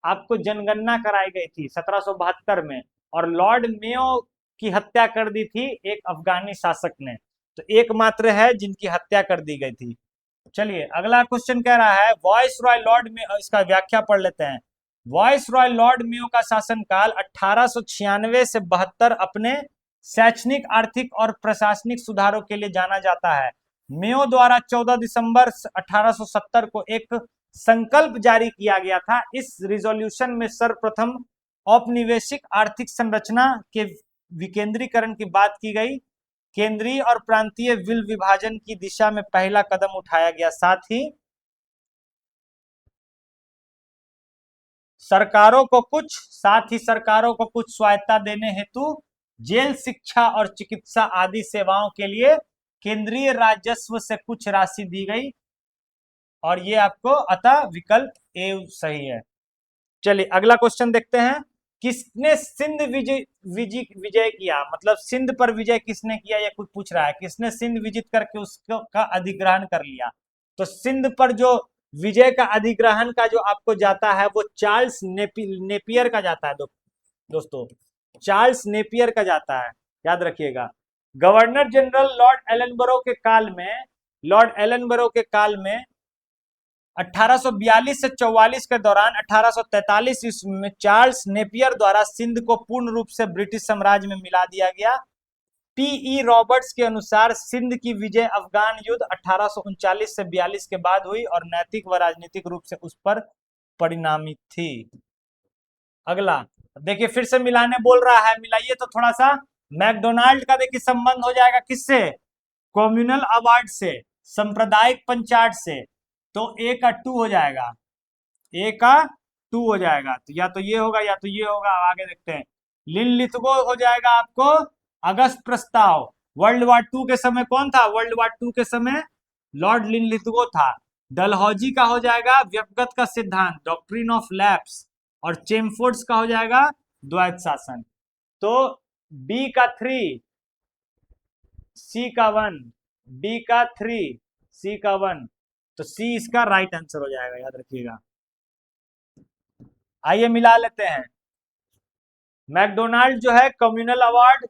आपको जनगणना कराई गई थी 1772 में, और लॉर्ड मेयो की हत्या कर दी थी एक अफगानी शासक ने। तो एकमात्र है जिनकी हत्या कर दी गई थी। चलिए अगला क्वेश्चन कह रहा है वॉइस रॉय लॉर्ड में, इसका व्याख्या पढ़ लेते हैं। वॉइस रॉय लॉर्ड मेयो का शासनकाल 1896 से 72 अपने शैक्षणिक, आर्थिक और प्रशासनिक सुधारों के लिए जाना जाता है। मेयो द्वारा 14 दिसंबर 1870 को एक संकल्प जारी किया गया था। इस रिजोल्यूशन में सर्वप्रथम औपनिवेशिक आर्थिक संरचना के विकेंद्रीकरण की बात की गई। केंद्रीय और प्रांतीय विल विभाजन की दिशा में पहला कदम उठाया गया। साथ ही सरकारों को कुछ स्वायत्ता देने हेतु जेल, शिक्षा और चिकित्सा आदि सेवाओं के लिए केंद्रीय राजस्व से कुछ राशि दी गई, और ये आपको अतः विकल्प ए सही है। चलिए अगला क्वेश्चन देखते हैं। किसने सिंध विजय किया? मतलब सिंध पर विजय किसने किया, ये कुछ पूछ रहा है। किसने सिंध विजित करके उसका अधिग्रहण कर लिया? तो सिंध पर जो विजय का अधिग्रहण का जो आपको जाता है वो चार्ल्स नेपियर का जाता है। दोस्तों चार्ल्स नेपियर का जाता है, याद रखिएगा। गवर्नर जनरल लॉर्ड एलनबरो के काल में 1842 से 44 के दौरान 1843 ईस्वी में चार्ल्स नेपियर द्वारा सिंध को पूर्ण रूप से ब्रिटिश साम्राज्य में मिला दिया गया। पीई रॉबर्ट्स के अनुसार सिंध की विजय अफगान युद्ध 1839 से 42 के बाद हुई और नैतिक व राजनीतिक रूप से उस पर परिणामी थी। अगला देखिए फिर से मिलाने बोल रहा है, मिलाइए तो थोड़ा सा। मैकडोनाल्ड का देखिए संबंध हो जाएगा किससे? कम्युनल अवार्ड से, सांप्रदायिक पंचायत से। तो ए का 2 हो जाएगा, ए का 2 हो जाएगा। तो या तो ये होगा या तो ये होगा। आगे देखते हैं। लिनलिथगो हो जाएगा आपको अगस्त प्रस्ताव। वर्ल्ड वार 2 के समय कौन था? वर्ल्ड वार 2 के समय लॉर्ड लिनलिथगो था। डलहौजी का हो जाएगा व्यक्तिगत का सिद्धांत, डॉक्ट्रिन ऑफ लैप्स। और चेमफोर्ड्स का हो जाएगा द्वैत शासन। तो बी का 3, सी का 1, डी का 3, सी का 1। तो सी इसका राइट आंसर हो जाएगा, याद रखिएगा। आइए मिला लेते हैं। मैकडोनाल्ड जो है कम्युनल अवार्ड,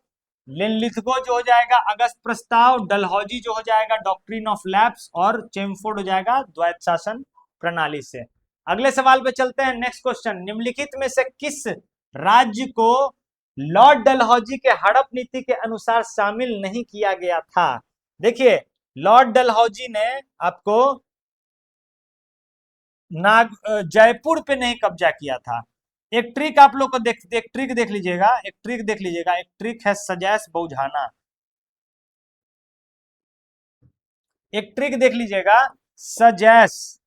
लिनलिथगो जो हो जाएगा अगस्त प्रस्ताव, डलहौजी जो हो जाएगा डॉक्ट्रिन ऑफ लैप्स, और चेमफोर्ड हो जाएगा द्वैत शासन प्रणाली से। अगले सवाल पे चलते हैं। नेक्स्ट क्वेश्चन, निम्नलिखित में से किस राज्य को लॉर्ड डलहौजी के हड़प नीति के अनुसार शामिल नहीं किया गया था? देखिए लॉर्ड डलहौजी ने आपको जयपुर पे नहीं कब्जा किया था। एक ट्रिक आप लोग को एक ट्रिक देख लीजिएगा। एक ट्रिक है सजैस बहुझाना। एक ट्रिक देख लीजिएगा, सजैस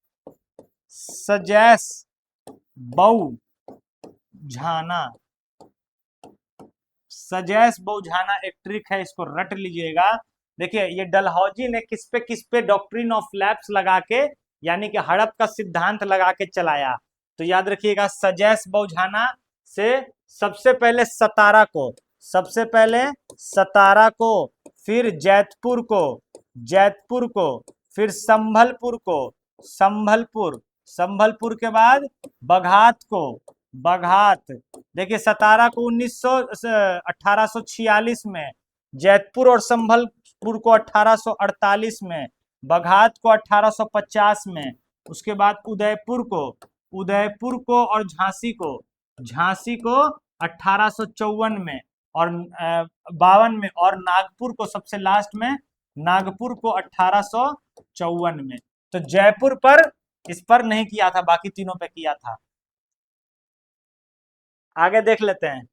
सजैस बौझाना, सजैस बौझाना एक ट्रिक है, इसको रट लीजिएगा। देखिए ये डलहौजी ने किस पे डॉक्ट्रिन ऑफ लैप्स लगा के, यानी कि हड़प का सिद्धांत लगा के चलाया। तो याद रखिएगा, सजैस बौझाना से सबसे पहले सतारा को, फिर जैतपुर को, फिर संभलपुर के बाद बघात। देखिए सतारा को 1846 में, जैतपुर और संभलपुर को 1848 में, बघात को 1850 में, उसके बाद उदयपुर को और झांसी को 1854 में और 52 में, और नागपुर को सबसे लास्ट में, नागपुर को 1854 में। तो जयपुर पर इस पर नहीं किया था, बाकी तीनों पे किया था। आगे देख लेते हैं,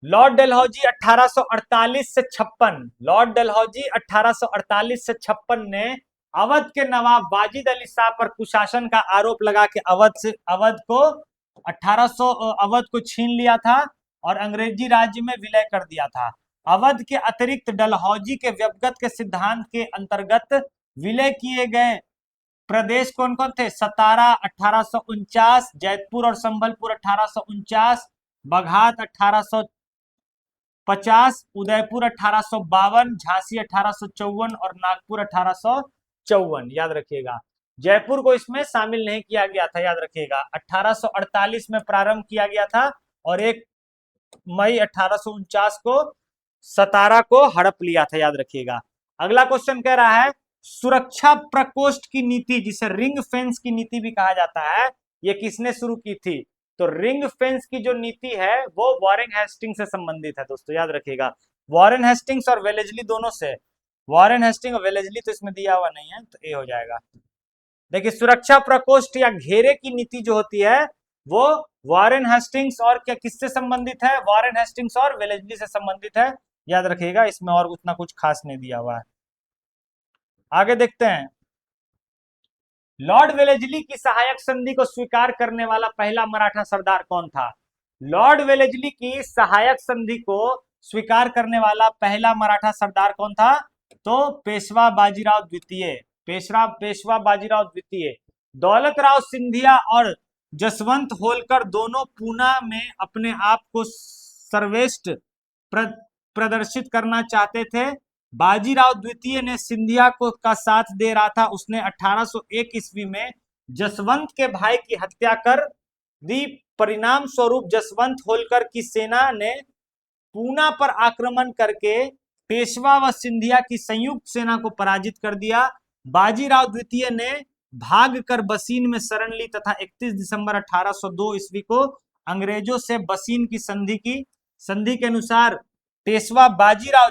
लॉर्ड डलहौजी 1848 से 56, लॉर्ड डलहौजी 1848 से 56 ने अवध के नवाब वाजिद अली शाह पर कुशासन का आरोप लगा के अवध को छीन लिया था और अंग्रेजी राज्य में विलय कर दिया था। अवध के अतिरिक्त डलहौजी के व्यवगत के सिद्धांत के अंतर्गत विलय किए गए प्रदेश कौन कौन थे? सतारा 1849, जैतपुर और संभलपुर 1849, बघात 1850, उदयपुर 1852, झांसी 1854 और नागपुर 1854। याद रखिएगा, जयपुर को इसमें शामिल नहीं किया गया था। याद रखिएगा 1848 में प्रारंभ किया गया था और 1 मई 1849 को सतारा को हड़प लिया था। याद रखिएगा। अगला क्वेश्चन कह रहा है, सुरक्षा प्रकोष्ठ की नीति, जिसे रिंग फेंस की नीति भी कहा जाता है, ये किसने शुरू की थी? तो रिंग फेंस की जो नीति है वो वॉरेन हेस्टिंग से संबंधित है दोस्तों। याद रखिएगा, वॉरेन हेस्टिंग्स और वेलेस्ली दोनों से, वॉरेन हेस्टिंग और वेलेस्ली तो इसमें दिया हुआ नहीं है, तो ए हो जाएगा। देखिए सुरक्षा प्रकोष्ठ या घेरे की नीति जो होती है वो वॉरेन हेस्टिंग्स और क्या किससे संबंधित है? वॉरेन हेस्टिंग्स और वेलेस्ली से संबंधित है। याद रखिएगा, इसमें और उतना कुछ खास नहीं दिया हुआ है। आगे देखते हैं, लॉर्ड वेलेस्ली की सहायक संधि को स्वीकार करने वाला पहला मराठा सरदार कौन था? लॉर्ड वेलेस्ली की सहायक संधि को स्वीकार करने वाला पहला मराठा सरदार कौन था? तो पेशवा बाजीराव द्वितीय। दौलत राव सिंधिया और जसवंत होलकर दोनों पूना में अपने आप को सर्वश्रेष्ठ प्रदर्शित करना चाहते थे। बाजीराव द्वितीय ने सिंधिया को का साथ दे रहा था। उसने 1801 ईस्वी में जसवंत के भाई की हत्या कर दी। परिणाम स्वरूप जसवंत होलकर की सेना ने पूना पर आक्रमण करके पेशवा व सिंधिया की संयुक्त सेना को पराजित कर दिया। बाजीराव द्वितीय ने भागकर बसीन में शरण ली तथा 31 दिसंबर 1802 ईस्वी को अंग्रेजों से बसीन की संधि के अनुसार पेशवा बाजीराव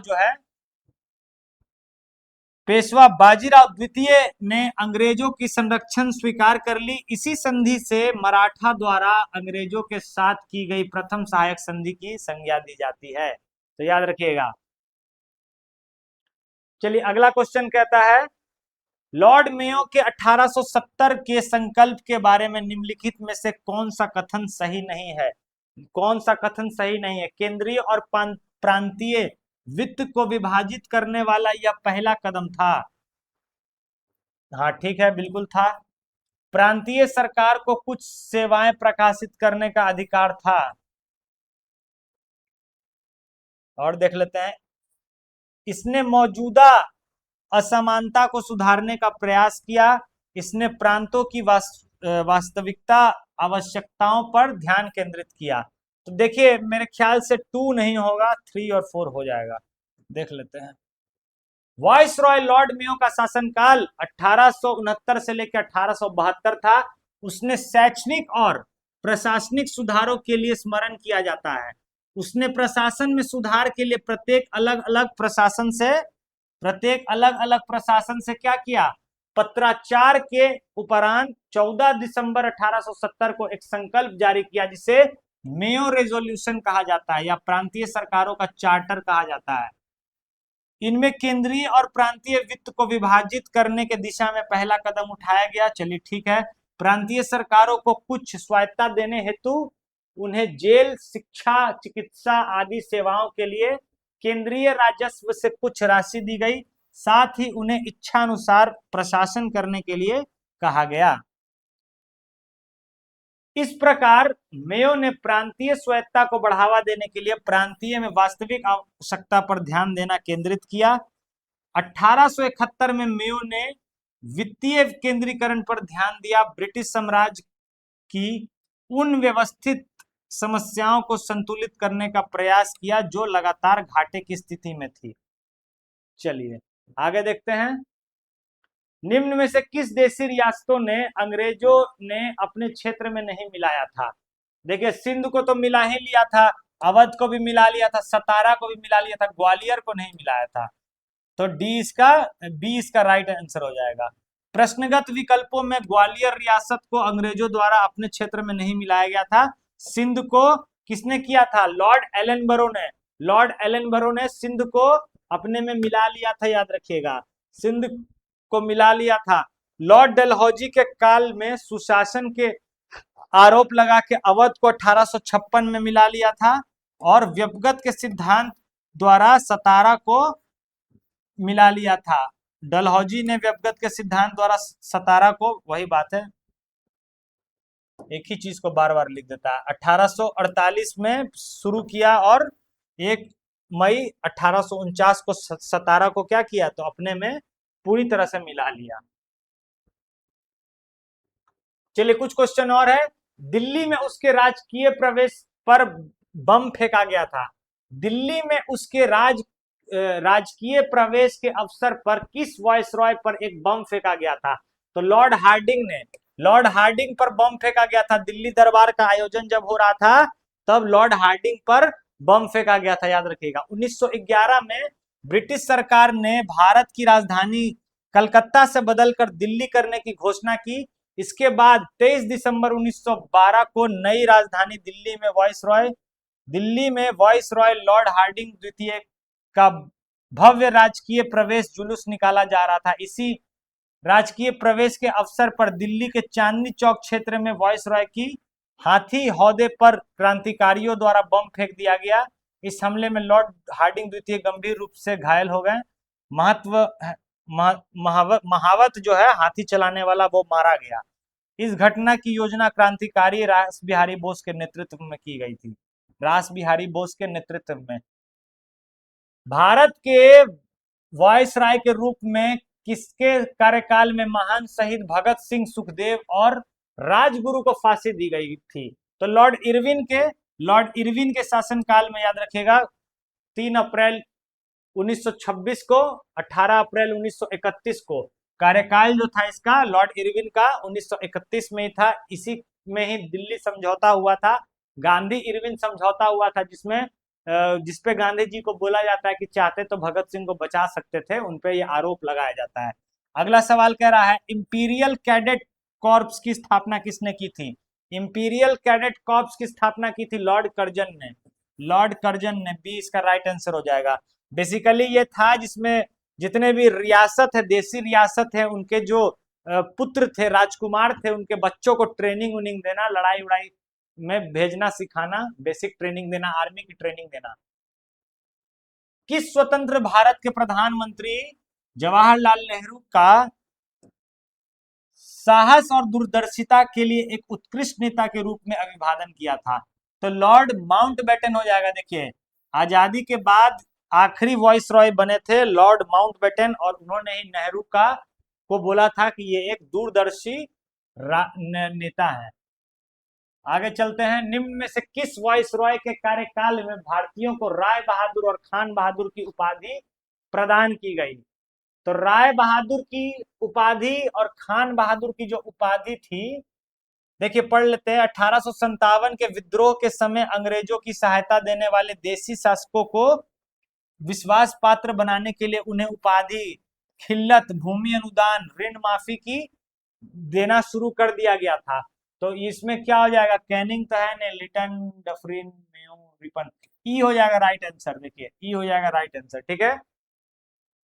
द्वितीय ने अंग्रेजों की संरक्षण स्वीकार कर ली। इसी संधि से मराठा द्वारा अंग्रेजों के साथ की गई प्रथम सहायक संधि की संज्ञा दी जाती है। तो याद रखिएगा। चलिए अगला क्वेश्चन कहता है, लॉर्ड मेयो के 1870 के संकल्प के बारे में निम्नलिखित में से कौन सा कथन सही नहीं है? केंद्रीय और प्रांतीय वित्त को विभाजित करने वाला यह पहला कदम था। हाँ ठीक है, बिल्कुल था। प्रांतीय सरकार को कुछ सेवाएं प्रकाशित करने का अधिकार था। और देख लेते हैं, इसने मौजूदा असमानता को सुधारने का प्रयास किया। इसने प्रांतों की वास्तविकता आवश्यकताओं पर ध्यान केंद्रित किया। तो देखिए मेरे ख्याल से 2 नहीं होगा, 3 और 4 हो जाएगा। देख लेते हैं। वाइस रॉय लॉर्ड मेयो का शासनकाल 1869 से लेकर 1872 था। उसने शैक्षणिक और प्रशासनिक सुधारों के लिए स्मरण किया जाता है। उसने प्रशासन में सुधार के लिए प्रत्येक अलग अलग प्रशासन से क्या किया? पत्राचार के उपरांत 14 दिसंबर 1870 को एक संकल्प जारी किया, जिसे मेयो रेजोल्यूशन कहा जाता है या प्रांतीय सरकारों का चार्टर कहा जाता है। इनमें केंद्रीय और प्रांतीय वित्त को विभाजित करने के दिशा में पहला कदम उठाया गया। चलिए ठीक है। प्रांतीय सरकारों को कुछ स्वायत्तता देने हेतु उन्हें जेल, शिक्षा, चिकित्सा आदि सेवाओं के लिए केंद्रीय राजस्व से कुछ राशि दी गई। साथ ही उन्हें इच्छानुसार प्रशासन करने के लिए कहा गया। इस प्रकार मेयो ने प्रांतीय स्वायत्तता को बढ़ावा देने के लिए प्रांतीय में वास्तविक आवश्यकता पर ध्यान देना केंद्रित किया। 1871 में मेयो ने वित्तीय केंद्रीकरण पर ध्यान दिया। ब्रिटिश साम्राज्य की उन व्यवस्थित समस्याओं को संतुलित करने का प्रयास किया जो लगातार घाटे की स्थिति में थी। चलिए आगे देखते हैं। निम्न में से किस देशी रियासतों ने अंग्रेजों ने अपने क्षेत्र में नहीं मिलाया था? देखिए सिंध को तो मिला ही लिया था, अवध को भी मिला लिया था, सतारा को भी मिला लिया था, ग्वालियर को नहीं मिलाया था। तो बी इसका राइट आंसर हो जाएगा। प्रश्नगत विकल्पों में ग्वालियर रियासत को अंग्रेजों द्वारा अपने क्षेत्र में नहीं मिलाया गया था। सिंध को किसने किया था? लॉर्ड एलनबरो ने। लॉर्ड एलनबरो ने सिंध को अपने में मिला लिया था, याद रखिएगा, सिंध को मिला लिया था। लॉर्ड डलहौजी के काल में सुशासन के आरोप लगा के अवध को 1856 में मिला लिया था और व्यपगत के सिद्धांत द्वारा सतारा को मिला लिया था। डलहौजी ने व्यपगत के सिद्धांत द्वारा सतारा को, वही बात है, एक ही चीज को बार बार लिख देता है। 1848 में शुरू किया और 1 मई 1849 को सतारा को क्या किया? तो अपने में पूरी तरह से मिला लिया। चलिए कुछ क्वेश्चन और है। दिल्ली में उसके राजकीय प्रवेश पर बम फेंका गया था। दिल्ली में उसके राजकीय प्रवेश के अवसर पर किस वायसरॉय पर एक बम फेंका गया था? तो लॉर्ड हार्डिंग पर बम फेंका गया था। दिल्ली दरबार का आयोजन जब हो रहा था तब लॉर्ड हार्डिंग पर बम फेंका गया था, याद रखिएगा। 1911 में ब्रिटिश सरकार ने भारत की राजधानी कलकत्ता से बदलकर दिल्ली करने की घोषणा की। इसके बाद 23 दिसंबर 1912 को नई राजधानी दिल्ली में वायसरॉय लॉर्ड हार्डिंग द्वितीय का भव्य राजकीय प्रवेश जुलूस निकाला जा रहा था। इसी राजकीय प्रवेश के अवसर पर दिल्ली के चांदनी चौक क्षेत्र में वायसरॉय की हाथी हौदे पर क्रांतिकारियों द्वारा बम फेंक दिया गया। इस हमले में लॉर्ड हार्डिंग द्वितीय गंभीर रूप से घायल हो गए। महावत जो है हाथी चलाने वाला, वो मारा गया। इस घटना की योजना क्रांतिकारी रास बिहारी बोस के नेतृत्व में की गई थी। रास बिहारी बोस के नेतृत्व में। भारत के वायसराय के रूप में किसके कार्यकाल में महान शहीद भगत सिंह, सुखदेव और राजगुरु को फांसी दी गई थी? तो लॉर्ड इरविन के शासनकाल में, याद रखिएगा। 3 अप्रैल 1926 को 18 अप्रैल 1931 को कार्यकाल जो था इसका, लॉर्ड इरविन का 1931 में ही था। इसी में ही दिल्ली समझौता हुआ था, गांधी इरविन समझौता हुआ था, जिसपे गांधी जी को बोला जाता है कि चाहते तो भगत सिंह को बचा सकते थे, उनपे ये आरोप लगाया जाता है। अगला सवाल कह रहा है इंपीरियल कैडेट कॉर्प्स की स्थापना किसने की थी? इंपीरियल कैडेट कॉर्प्स की स्थापना की थी लॉर्ड कर्जन ने। बी इसका राइट आंसर हो जाएगा। बेसिकली ये था जिसमें जितने भी रियासत है, देसी रियासत है, उनके जो पुत्र थे, राजकुमार थे, उनके बच्चों को ट्रेनिंग उनिंग देना, लड़ाई उड़ाई में भेजना, सिखाना, बेसिक ट्रेनिंग देना, आर्मी की ट्रेनिंग देना। किस स्वतंत्र भारत के प्रधानमंत्री जवाहरलाल नेहरू का साहस और दूरदर्शिता के लिए एक उत्कृष्ट नेता के रूप में अभिवादन किया था? तो लॉर्ड माउंटबेटन हो जाएगा। देखिए आजादी के बाद आखिरी वायसरॉय बने थे लॉर्ड माउंटबेटन, और उन्होंने ही नेहरू को बोला था कि ये एक दूरदर्शी नेता है। आगे चलते हैं। निम्न में से किस वायसरॉय के कार्यकाल में भारतीयों को राय बहादुर और खान बहादुर की उपाधि प्रदान की गई? तो राय बहादुर की उपाधि और खान बहादुर की जो उपाधि थी, देखिए पढ़ लेते हैं। 1857 के विद्रोह के समय अंग्रेजों की सहायता देने वाले देसी शासकों को विश्वास पात्र बनाने के लिए उन्हें उपाधि, खिल्लत, भूमि अनुदान, ऋण माफी की देना शुरू कर दिया गया था। तो इसमें क्या हो जाएगा? कैनिंग तो है ने, लिटन, डफरिन, मेयो, रिपन। ई हो जाएगा राइट आंसर। देखिए ई हो जाएगा राइट आंसर, ठीक है।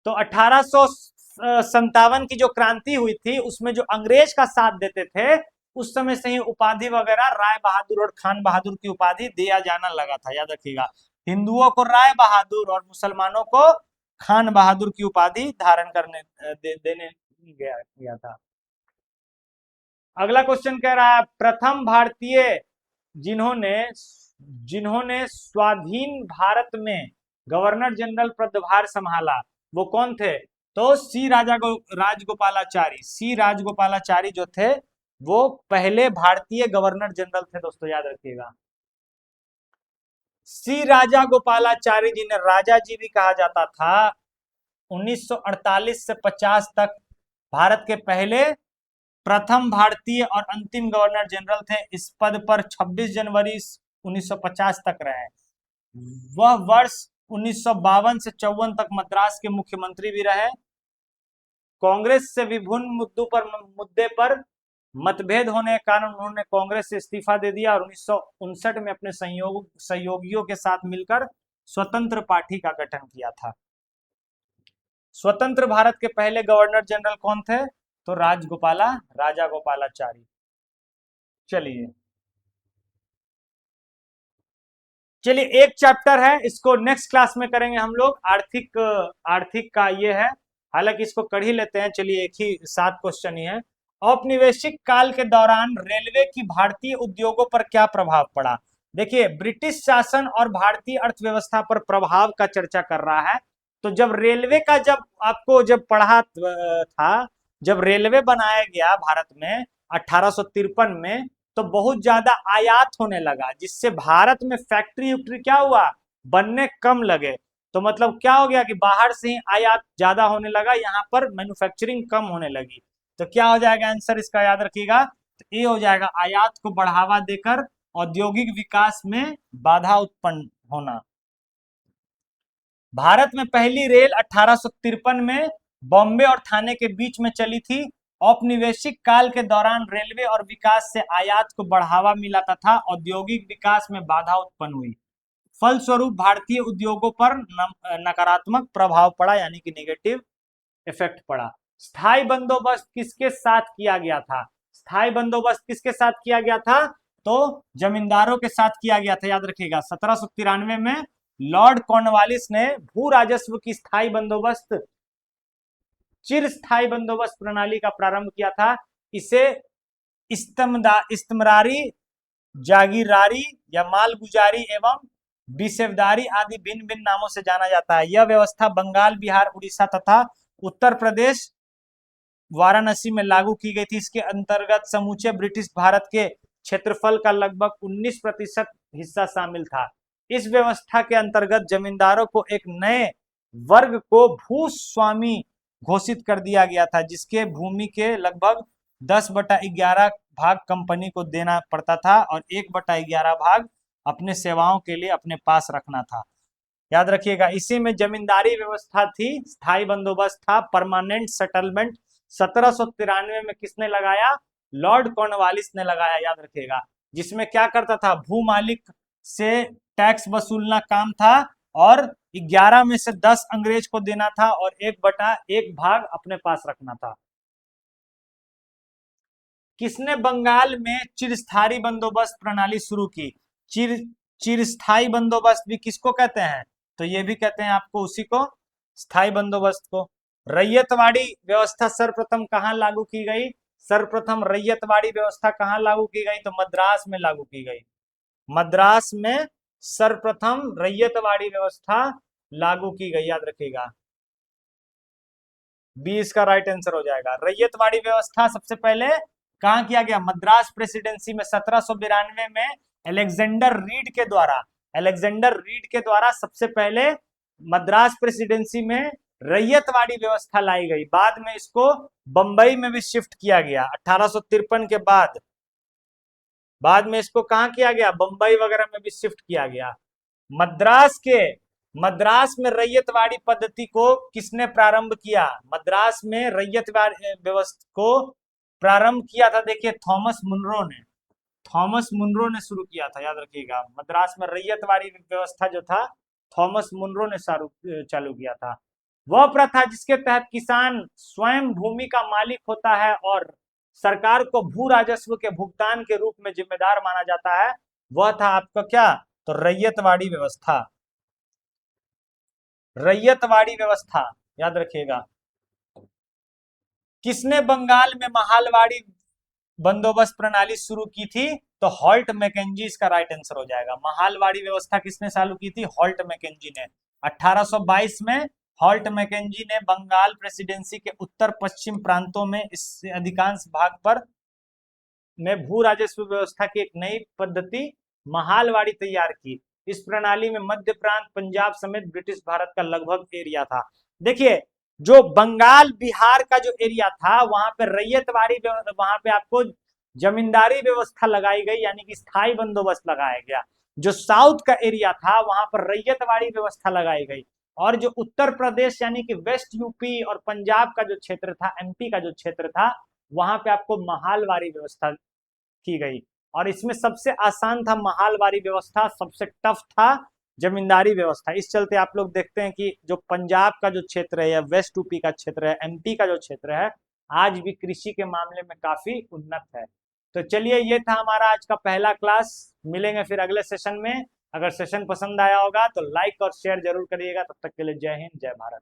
तो 1857 की जो क्रांति हुई थी उसमें जो अंग्रेज का साथ देते थे उस समय से ही उपाधि वगैरह राय बहादुर और खान बहादुर की उपाधि दिया जाना लगा था, याद रखिएगा। हिंदुओं को राय बहादुर और मुसलमानों को खान बहादुर की उपाधि धारण करने देने गया था। अगला क्वेश्चन कह रहा है प्रथम भारतीय जिन्होंने जिन्होंने स्वाधीन भारत में गवर्नर जनरल पदभार संभाला वो कौन थे? तो सी राजगोपालाचारी जो थे वो पहले भारतीय गवर्नर जनरल थे दोस्तों, याद रखिएगा। सी राजा गोपालाचारी जिन्हें राजा जी भी कहा जाता था 1948 से 50 तक भारत के पहले प्रथम भारतीय और अंतिम गवर्नर जनरल थे। इस पद पर 26 जनवरी 1950 तक रहे। वह वर्ष 1952 से 54 तक मद्रास के मुख्यमंत्री भी रहे। कांग्रेस से विभिन्न मुद्दे पर मतभेद होने के कारण उन्होंने कांग्रेस से इस्तीफा दे दिया और 1959 में अपने सहयोगियों के साथ मिलकर स्वतंत्र पार्टी का गठन किया था। स्वतंत्र भारत के पहले गवर्नर जनरल कौन थे? तो राजा गोपालाचारी। चलिए एक चैप्टर है, इसको नेक्स्ट क्लास में करेंगे हम लोग। आर्थिक का ये है, हालांकि इसको कर ही लेते हैं। चलिए एक ही 7 क्वेश्चन ही है। औपनिवेशिक काल के दौरान रेलवे की भारतीय उद्योगों पर क्या प्रभाव पड़ा? देखिए ब्रिटिश शासन और भारतीय अर्थव्यवस्था पर प्रभाव का चर्चा कर रहा है। तो जब रेलवे का जब पढ़ा था, जब रेलवे बनाया गया भारत में 1853 में, तो बहुत ज्यादा आयात होने लगा जिससे भारत में फैक्ट्री क्या हुआ, बनने कम लगे। तो मतलब क्या हो गया कि बाहर से ही आयात ज्यादा होने लगा, यहाँ पर मैन्युफैक्चरिंग कम होने लगी। तो क्या हो जाएगा आंसर इसका, याद रखिएगा। तो ये हो जाएगा आयात को बढ़ावा देकर औद्योगिक विकास में बाधा उत्पन्न होना। भारत में पहली रेल 1853 में बॉम्बे और थाने के बीच में चली थी। औपनिवेशिक काल के दौरान रेलवे और विकास से आयात को बढ़ावा मिला तथा औद्योगिक विकास में बाधा उत्पन्न हुई। फलस्वरूप भारतीय उद्योगों पर नकारात्मक प्रभाव पड़ा, यानी कि नेगेटिव इफेक्ट पड़ा। स्थायी बंदोबस्त किसके साथ किया गया था? स्थायी बंदोबस्त किसके साथ किया गया था? तो जमींदारों के साथ किया गया था, याद रखिएगा। 1793 में लॉर्ड कॉर्नवालिस ने भू राजस्व की चिरस्थायी बंदोबस्त प्रणाली का प्रारंभ किया था। इसे इस्तमरारी, जागीरदारी या मालगुजारी एवं बिसेवदारी आदि भिन्न भिन्न नामों से जाना जाता है। यह व्यवस्था बंगाल, बिहार, उड़ीसा तथा उत्तर प्रदेश, वाराणसी में लागू की गई थी। इसके अंतर्गत समूचे ब्रिटिश भारत के क्षेत्रफल का लगभग 19% हिस्सा शामिल था। इस व्यवस्था के अंतर्गत जमींदारों को एक नए वर्ग को भूस्वामी घोषित कर दिया गया था, जिसके भूमि के लगभग 10/11 भाग कंपनी को देना पड़ता था और 1/11 भाग अपने सेवाओं के लिए अपने पास रखना था, याद रखिएगा। इसी में जमींदारी व्यवस्था थी, स्थायी बंदोबस्त था, परमानेंट सेटलमेंट 1793 में किसने लगाया? लॉर्ड कॉर्नवालिस ने लगाया, याद रखिएगा। जिसमें क्या करता था, भू मालिक से टैक्स वसूलना काम था और 11 में से 10 अंग्रेज को देना था और 1/1 भाग अपने पास रखना था। किसने बंगाल में चिरस्थायी बंदोबस्त प्रणाली शुरू की? चिरस्थायी बंदोबस्त भी किसको कहते हैं? तो ये भी कहते हैं आपको उसी को, स्थायी बंदोबस्त को। रैयतवाड़ी व्यवस्था सर्वप्रथम कहां लागू की गई? सर्वप्रथम रैयतवाड़ी व्यवस्था कहां लागू की गई? तो मद्रास में लागू की गई। मद्रास में सर्वप्रथम रैयतवाड़ी व्यवस्था लागू की गई, याद रखिएगा। बी इसका राइट आंसर हो जाएगा। रैयतवाड़ी व्यवस्था सबसे पहले कहां किया गया? मद्रास प्रेसिडेंसी में 1792 में अलेक्जेंडर रीड के द्वारा सबसे पहले मद्रास प्रेसिडेंसी में रैयतवाड़ी व्यवस्था लाई गई। बाद में इसको बंबई में भी शिफ्ट किया गया 1853 के बाद में इसको कहां किया गया? बंबई वगैरह में भी शिफ्ट किया गया। मद्रास में रैयतवाड़ी पद्धति को किसने प्रारंभ किया? मद्रास में रैयतवाड़ी व्यवस्था को प्रारंभ किया था, देखिए थॉमस मुनरो ने शुरू किया था, याद रखिएगा। मद्रास में रैयतवाड़ी व्यवस्था जो था थॉमस मुनरो ने चालू किया था। वह प्रथा जिसके तहत किसान स्वयं भूमि का मालिक होता है और सरकार को भू राजस्व के भुगतान के रूप में जिम्मेदार माना जाता है, वह था आपका क्या, तो रैयतवाड़ी व्यवस्था। रैयतवाड़ी व्यवस्था याद रखिएगा। किसने बंगाल में महालवाड़ी बंदोबस्त प्रणाली शुरू की थी, तो हॉल्ट मैकेंजी इसका राइट आंसर हो जाएगा। महालवाड़ी व्यवस्था किसने चालू की थी, हॉल्ट मैकेंजी ने 1822 में। हॉल्ट मैकेंजी ने बंगाल प्रेसिडेंसी के उत्तर पश्चिम प्रांतों में इससे अधिकांश भाग पर में भू राजस्व व्यवस्था की एक नई पद्धति महालवाड़ी तैयार की। इस प्रणाली में मध्य प्रांत, पंजाब समेत ब्रिटिश भारत का लगभग एरिया था। देखिए, जो बंगाल बिहार का जो एरिया था वहां पे रैयतवाड़ी, वहां पे आपको जमींदारी व्यवस्था लगाई गई, यानी कि स्थायी बंदोबस्त लगाया गया। जो साउथ का एरिया था वहां पर रैयतवाड़ी व्यवस्था लगाई गई। और जो उत्तर प्रदेश यानी कि वेस्ट यूपी और पंजाब का जो क्षेत्र था, एमपी का जो क्षेत्र था, वहां पे आपको महालवाड़ी व्यवस्था की गई। और इसमें सबसे आसान था महालवाड़ी व्यवस्था, सबसे टफ था जमींदारी व्यवस्था। इस चलते आप लोग देखते हैं कि जो पंजाब का जो क्षेत्र है या वेस्ट यूपी का क्षेत्र है, एमपी का जो क्षेत्र है, आज भी कृषि के मामले में काफी उन्नत है। तो चलिए, ये था हमारा आज का पहला क्लास। मिलेंगे फिर अगले सेशन में। अगर सेशन पसंद आया होगा तो लाइक और शेयर जरूर करिएगा। तब तक के लिए जय हिंद, जय भारत।